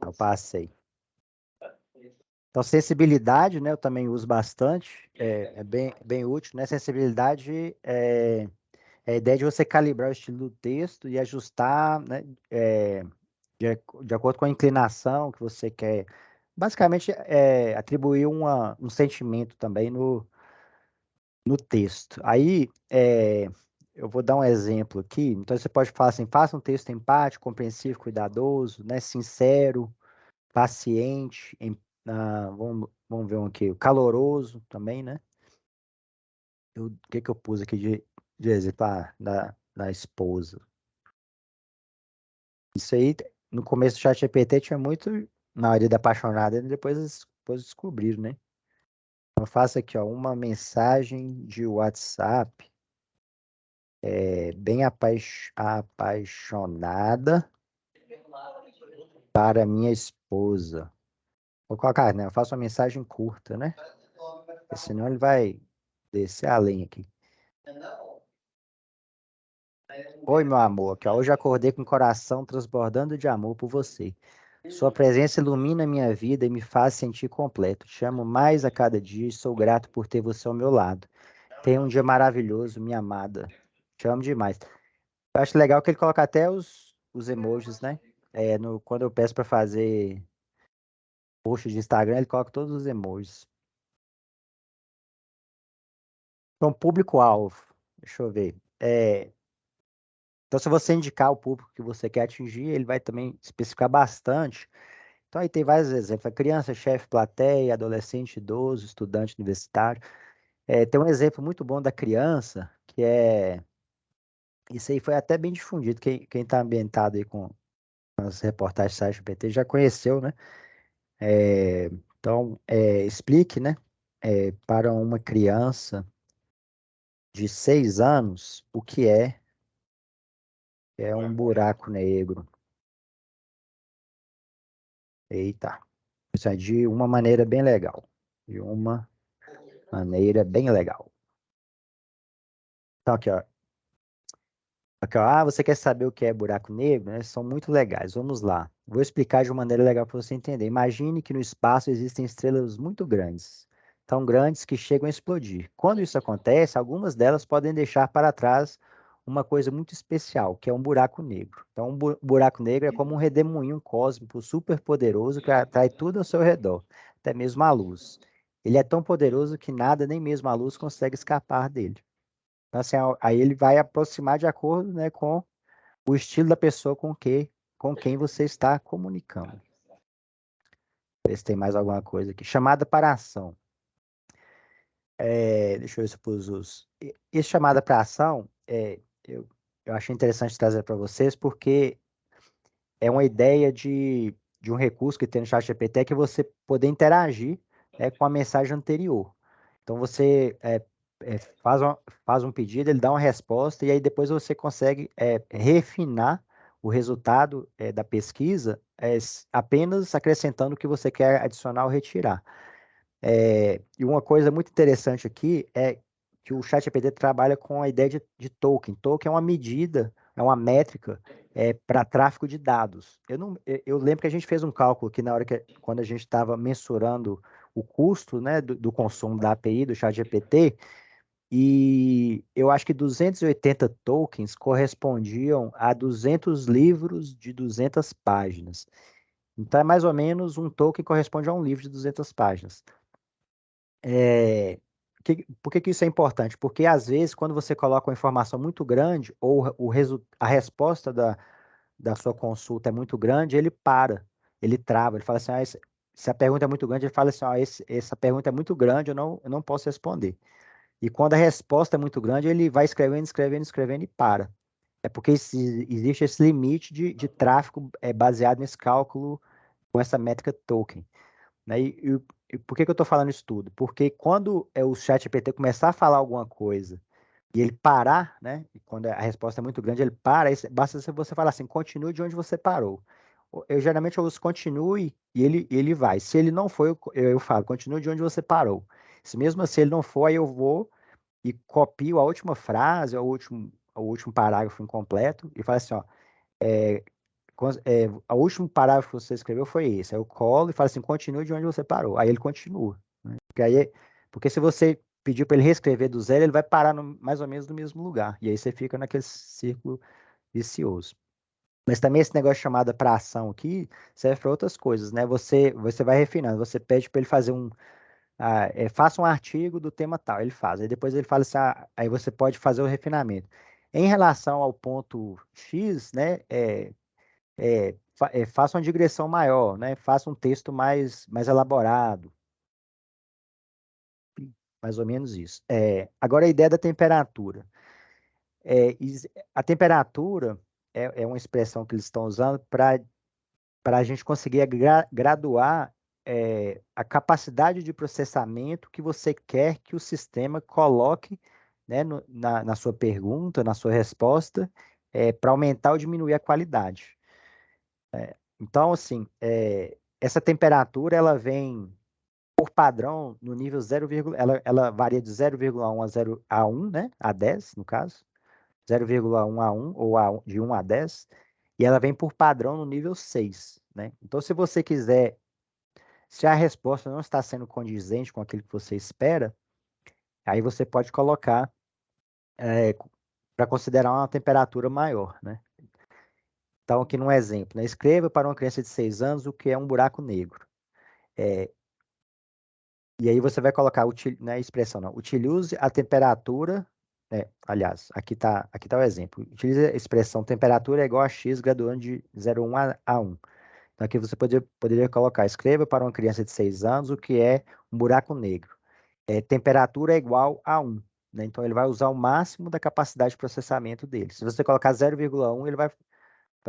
Eu passei. Então, sensibilidade, né? Eu também uso bastante. É bem útil, né? Sensibilidade é a ideia de você calibrar o estilo do texto e ajustar, né? De acordo com a inclinação que você quer. Basicamente, atribuir um sentimento também no texto. Aí, eu vou dar um exemplo aqui. Então, você pode falar assim, faça um texto empático, compreensivo, cuidadoso, né, sincero, paciente, vamos ver um aqui, caloroso também, né? O que eu pus aqui de exemplo da esposa? Isso aí, no começo do ChatGPT tinha muito na hora da apaixonada, e depois descobriram, né? Então, eu faço aqui, ó, uma mensagem de WhatsApp bem apaixonada para minha esposa. Vou colocar, né? Eu faço uma mensagem curta, né? Porque senão ele vai descer além aqui. Oi, meu amor, que hoje acordei com o coração transbordando de amor por você. Sua presença ilumina minha vida e me faz sentir completo. Te amo mais a cada dia e sou grato por ter você ao meu lado. Tenha um dia maravilhoso, minha amada. Te amo demais. Eu acho legal que ele coloca até os emojis, né? Quando eu peço para fazer post de Instagram, ele coloca todos os emojis. Então, público-alvo. Deixa eu ver. Então, se você indicar o público que você quer atingir, ele vai também especificar bastante. Então, aí tem vários exemplos. Criança, chefe, plateia, adolescente, idoso, estudante universitário. Tem um exemplo muito bom da criança, que é... Isso aí foi até bem difundido. Quem está ambientado aí com as reportagens do site PT já conheceu, né? Então, explique, né? Para uma criança de 6 anos o que é um buraco negro. Eita. Isso é de uma maneira bem legal. De uma maneira bem legal. Então, aqui, ó. Aqui, ó. Ah, você quer saber o que é buraco negro? Né? São muito legais. Vamos lá. Vou explicar de uma maneira legal para você entender. Imagine que no espaço existem estrelas muito grandes. Tão grandes que chegam a explodir. Quando isso acontece, algumas delas podem deixar para trás uma coisa muito especial, que é um buraco negro. Então, um buraco negro é como um redemoinho cósmico super poderoso que atrai tudo ao seu redor, até mesmo a luz. Ele é tão poderoso que nada, nem mesmo a luz, consegue escapar dele. Então, assim, aí ele vai aproximar de acordo, né, com o estilo da pessoa com quem você está comunicando. Ver se tem mais alguma coisa aqui. Chamada para ação. Deixa eu ver se eu pus os. Esse chamada para ação, eu achei interessante trazer para vocês, porque é uma ideia de um recurso que tem no ChatGPT que é você poder interagir, com a mensagem anterior. Então você faz um pedido, ele dá uma resposta, e aí depois você consegue refinar o resultado da pesquisa apenas acrescentando o que você quer adicionar ou retirar. E uma coisa muito interessante aqui é que o ChatGPT trabalha com a ideia de token. Token é uma medida, é uma métrica para tráfego de dados. Eu lembro que a gente fez um cálculo aqui na hora quando a gente estava mensurando o custo, né, do consumo da API do ChatGPT, e eu acho que 280 tokens correspondiam a 200 livros de 200 páginas. Então, é mais ou menos um token corresponde a um livro de 200 páginas. Por que isso é importante? Porque, às vezes, quando você coloca uma informação muito grande, ou a resposta da sua consulta é muito grande, ele para, ele trava, ele fala assim, se a pergunta é muito grande, ele fala assim, essa pergunta é muito grande, eu não posso responder. E quando a resposta é muito grande, ele vai escrevendo, escrevendo, escrevendo e para. É porque existe esse limite de tráfego baseado nesse cálculo com essa métrica token. Né? E por que eu estou falando isso tudo? Porque quando o ChatGPT começar a falar alguma coisa e ele parar, né? E quando a resposta é muito grande, ele para, basta você falar assim, continue de onde você parou. Geralmente eu uso continue e ele vai. Se ele não for, eu falo, continue de onde você parou. Se mesmo assim ele não for, aí eu vou e copio a última frase, o último parágrafo incompleto e falo assim, ó, o último parágrafo que você escreveu foi esse. Aí eu colo e falo assim, continue de onde você parou. Aí ele continua. Né? Porque se você pedir para ele reescrever do zero, ele vai parar mais ou menos no mesmo lugar. E aí você fica naquele círculo vicioso. Mas também esse negócio chamado para ação aqui serve para outras coisas, né? Você vai refinando, você pede para ele fazer faça um artigo do tema tal, ele faz. Aí depois ele fala assim, aí você pode fazer o refinamento. Em relação ao ponto X, né? Faça uma digressão maior, né? Faça um texto mais elaborado, mais ou menos isso. Agora a ideia da temperatura. A temperatura é uma expressão que eles estão usando para a gente conseguir graduar a capacidade de processamento que você quer que o sistema coloque, né, na sua pergunta, na sua resposta, para aumentar ou diminuir a qualidade. Então, assim, essa temperatura ela vem por padrão no nível 0, ela varia de 0,1 a 1, né? A 10, no caso. 0,1 a 1 ou de 1 a 10. E ela vem por padrão no nível 6, né? Então, se você quiser, se a resposta não está sendo condizente com aquilo que você espera, aí você pode colocar para considerar uma temperatura maior, né? Então, aqui num exemplo, né? Escreva para uma criança de 6 anos o que é um buraco negro. E aí você vai colocar, na expressão, não, utilize a temperatura, aliás, aqui tá o exemplo. Utilize a expressão temperatura é igual a x graduando de 0,1 a 1. Então aqui você poderia colocar, escreva para uma criança de 6 anos o que é um buraco negro. Temperatura é igual a 1. Né? Então ele vai usar o máximo da capacidade de processamento dele. Se você colocar 0,1, ele vai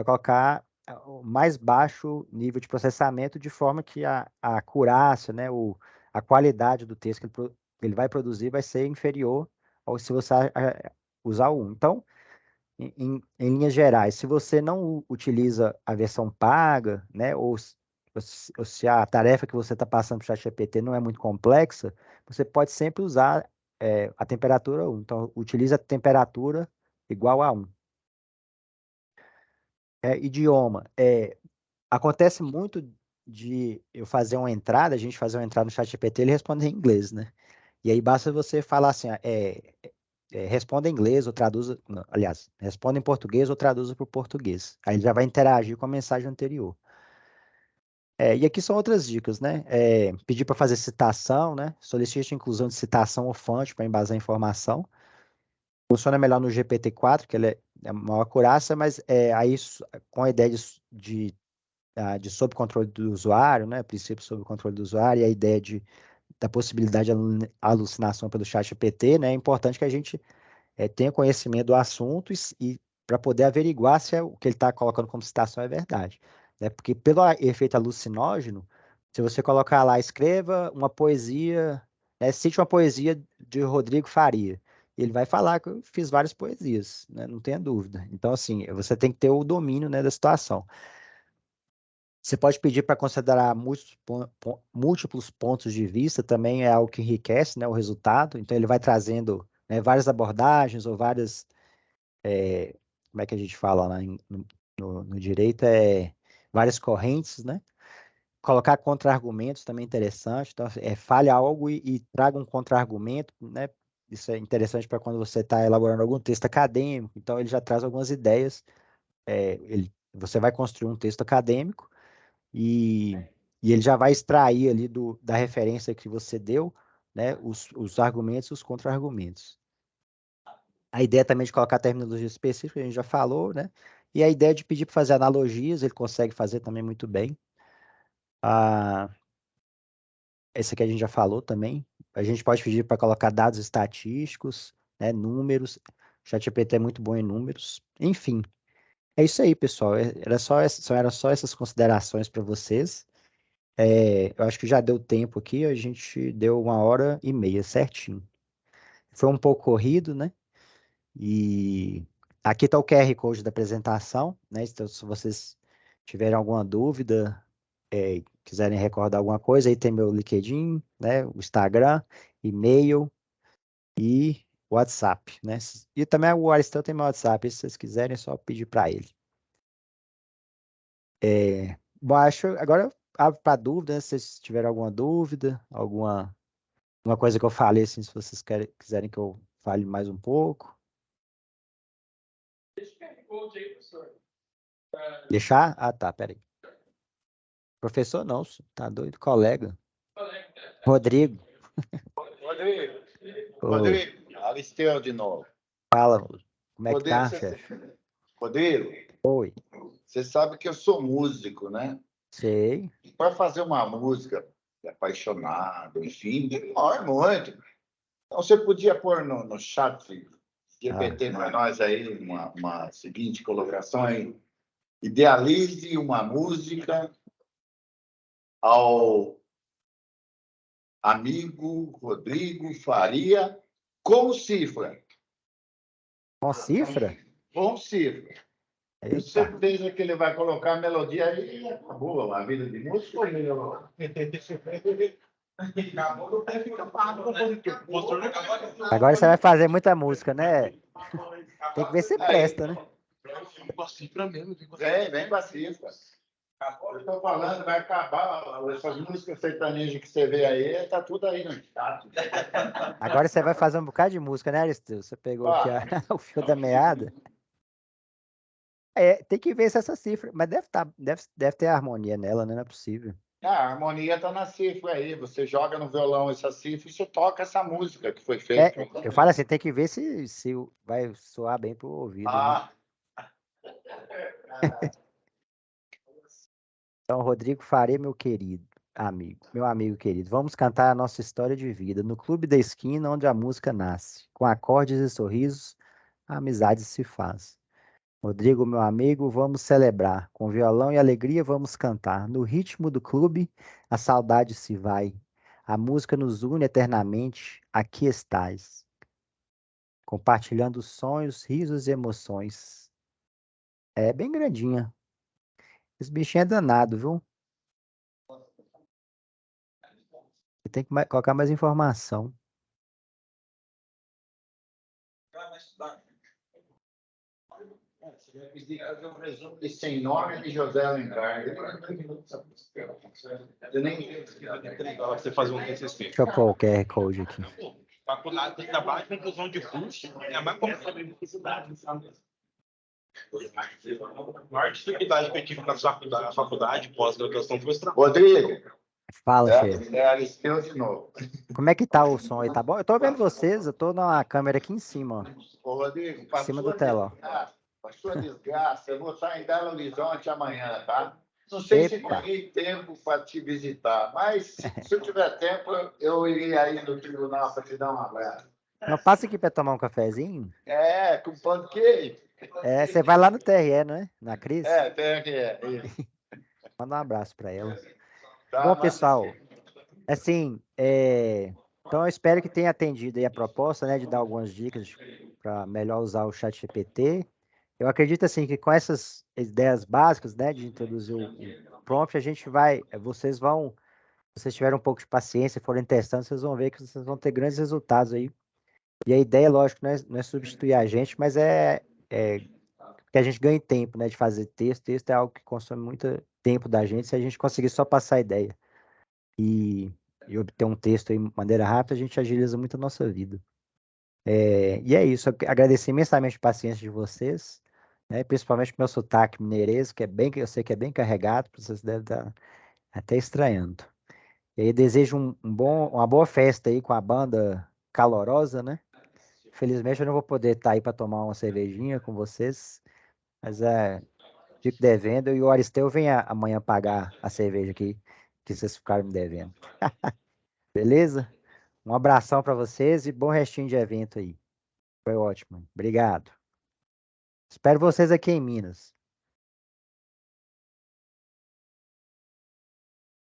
colocar o mais baixo nível de processamento, de forma que a acurácia, né, a qualidade do texto que ele vai produzir vai ser inferior ao se você usar o 1. Então, em linhas gerais, se você não utiliza a versão paga, né, ou se a tarefa que você está passando para o ChatGPT não é muito complexa, você pode sempre usar a temperatura 1. Então, utiliza a temperatura igual a 1. Idioma. Acontece muito de eu fazer uma entrada, a gente fazer uma entrada no ChatGPT, ele responde em inglês, né? E aí basta você falar assim, responda em inglês ou traduza, não, aliás, responda em português ou traduza para o português. Aí ele já vai interagir com a mensagem anterior. E aqui são outras dicas, né? Pedir para fazer citação, né? Solicite a inclusão de citação ou fonte para embasar a informação. Funciona melhor no GPT-4, que ele é maior acurácia, mas aí com a ideia de sob controle do usuário, né? Princípio sob controle do usuário e a ideia da possibilidade de alucinação pelo chat GPT, né? É importante que a gente tenha conhecimento do assunto e para poder averiguar se o que ele está colocando como citação é verdade. Né? Porque pelo efeito alucinógeno, se você colocar lá, escreva uma poesia, cite uma poesia de Rodrigo Faria. Ele vai falar que eu fiz várias poesias, né? Não tenha dúvida. Então, assim, você tem que ter o domínio, né, da situação. Você pode pedir para considerar múltiplos pontos de vista, também é algo que enriquece, né, o resultado. Então, ele vai trazendo, né, várias abordagens ou várias, como é que a gente fala lá no direito, várias correntes, né? Colocar contra-argumentos também é interessante. Então, fale algo e traga um contra-argumento, né? Isso é interessante para quando você está elaborando algum texto acadêmico. Então, ele já traz algumas ideias. Você vai construir um texto acadêmico e ele já vai extrair ali da referência que você deu, né, os argumentos e os contra-argumentos. A ideia também de colocar terminologia específica, a gente já falou, né? E a ideia de pedir para fazer analogias, ele consegue fazer também muito bem. Esse aqui a gente já falou também. A gente pode pedir para colocar dados estatísticos, né, números. O ChatGPT é muito bom em números. Enfim, é isso aí, pessoal. Eram só essas considerações para vocês. Eu acho que já deu tempo aqui, a gente deu 1h30 certinho. Foi um pouco corrido, né? E aqui está o QR Code da apresentação, né? Então, se vocês tiverem alguma dúvida, quiserem recordar alguma coisa, aí tem meu LinkedIn, né? O Instagram, e-mail e WhatsApp, né? E também o Aristão tem meu WhatsApp, se vocês quiserem, é só pedir para ele. Bom, agora eu abro para dúvida, né? Se vocês tiverem alguma dúvida, uma coisa que eu falei, assim, se vocês quiserem que eu fale mais um pouco. Deixa o QR Code aí, professor. Deixar? Ah, tá, peraí. Professor não, tá doido? Colega. Rodrigo. Rodrigo, Oi, Aristeu de novo. fala, como é que Rodrigo, tá, chefe? Rodrigo, Oi, você sabe que eu sou músico, né? sei. Para fazer uma música apaixonado, enfim, demora muito. Então, você podia pôr no chat GPT para nós aí uma seguinte colocação aí. Idealize uma música ao amigo Rodrigo Faria com cifra. Com cifra? Com cifra. Tenho Eita, certeza que ele vai colocar a melodia ali e acabou a vida de músico. Acabou, não tem que ficar parado, né? Mostrou no agora você vai fazer muita música, né? Tem que ver se presta, né? Com a cifra mesmo. Vem com a cifra. Eu estou falando, vai acabar essas músicas sertanejas que você vê aí, tá tudo aí no chat. Agora você vai fazer um bocado de música, né, Aristeu? Você pegou aqui o fio da meada. Tem que ver se essa cifra, mas deve ter harmonia nela, né? Não é possível. A harmonia está na cifra aí. Você joga no violão essa cifra e você toca essa música que foi feita. Eu falo assim, tem que ver se vai soar bem pro ouvido, né? Então, Rodrigo Faria, meu querido amigo, meu amigo querido, vamos cantar a nossa história de vida no Clube da Esquina, onde a música nasce. Com acordes e sorrisos, a amizade se faz. Rodrigo, meu amigo, vamos celebrar. Com violão e alegria vamos cantar. No ritmo do clube, a saudade se vai. A música nos une eternamente. Aqui estás. Compartilhando sonhos, risos e emoções. É bem grandinha. Esse bichinho é danado, viu? Tem que colocar mais informação. Um resumo de Sem Nome de José Alencar. Eu nem Você fazer um TCC. Deixa eu pôr o QR Code aqui. Faculdade tem trabalho de conclusão de curso, é a mais complicada. A maior dificuldade que eu tive na faculdade, pós-graduação, foi esse trabalho. Rodrigo, Fala, chefe. é Aristeu de novo. Como é que tá o som aí? Tá bom? Eu tô vendo vocês, eu tô na câmera aqui em cima, ó. Ô, Rodrigo, Em cima do telão. Para sua desgraça, eu vou estar em Belo Horizonte amanhã, tá? Não sei se Epa. terei tempo para te visitar, mas se eu tiver tempo, eu iria aí no tribunal para te dar um abraço. Não passa aqui para tomar um cafezinho? É, com pão de queijo. É, você vai lá no TRE, não é? Na Cris? Isso. Manda um abraço para ela. Tá, Bom, mas- pessoal, assim, então eu espero que tenha atendido aí a proposta, né, de dar algumas dicas para melhor usar o ChatGPT. Eu acredito, assim, que com essas ideias básicas, né, de introduzir o prompt, vocês tiverem um pouco de paciência e forem testando, vocês vão ver que vocês vão ter grandes resultados aí. E a ideia, lógico, não é substituir a gente, mas é que a gente ganhe tempo, né, de fazer texto. Texto é algo que consome muito tempo da gente. Se a gente conseguir só passar a ideia e obter um texto aí de maneira rápida, a gente agiliza muito a nossa vida. E é isso. Eu agradecer imensamente a paciência de vocês, né, principalmente o meu sotaque mineirês, eu sei que é bem carregado, vocês devem estar até estranhando. E aí desejo uma boa festa aí com a banda calorosa, né? Infelizmente eu não vou poder estar aí para tomar uma cervejinha com vocês, mas fico devendo e o Aristeu vem amanhã pagar a cerveja aqui que vocês ficaram me devendo. Beleza? Um abração para vocês e bom restinho de evento aí. Foi ótimo. Obrigado. Espero vocês aqui em Minas.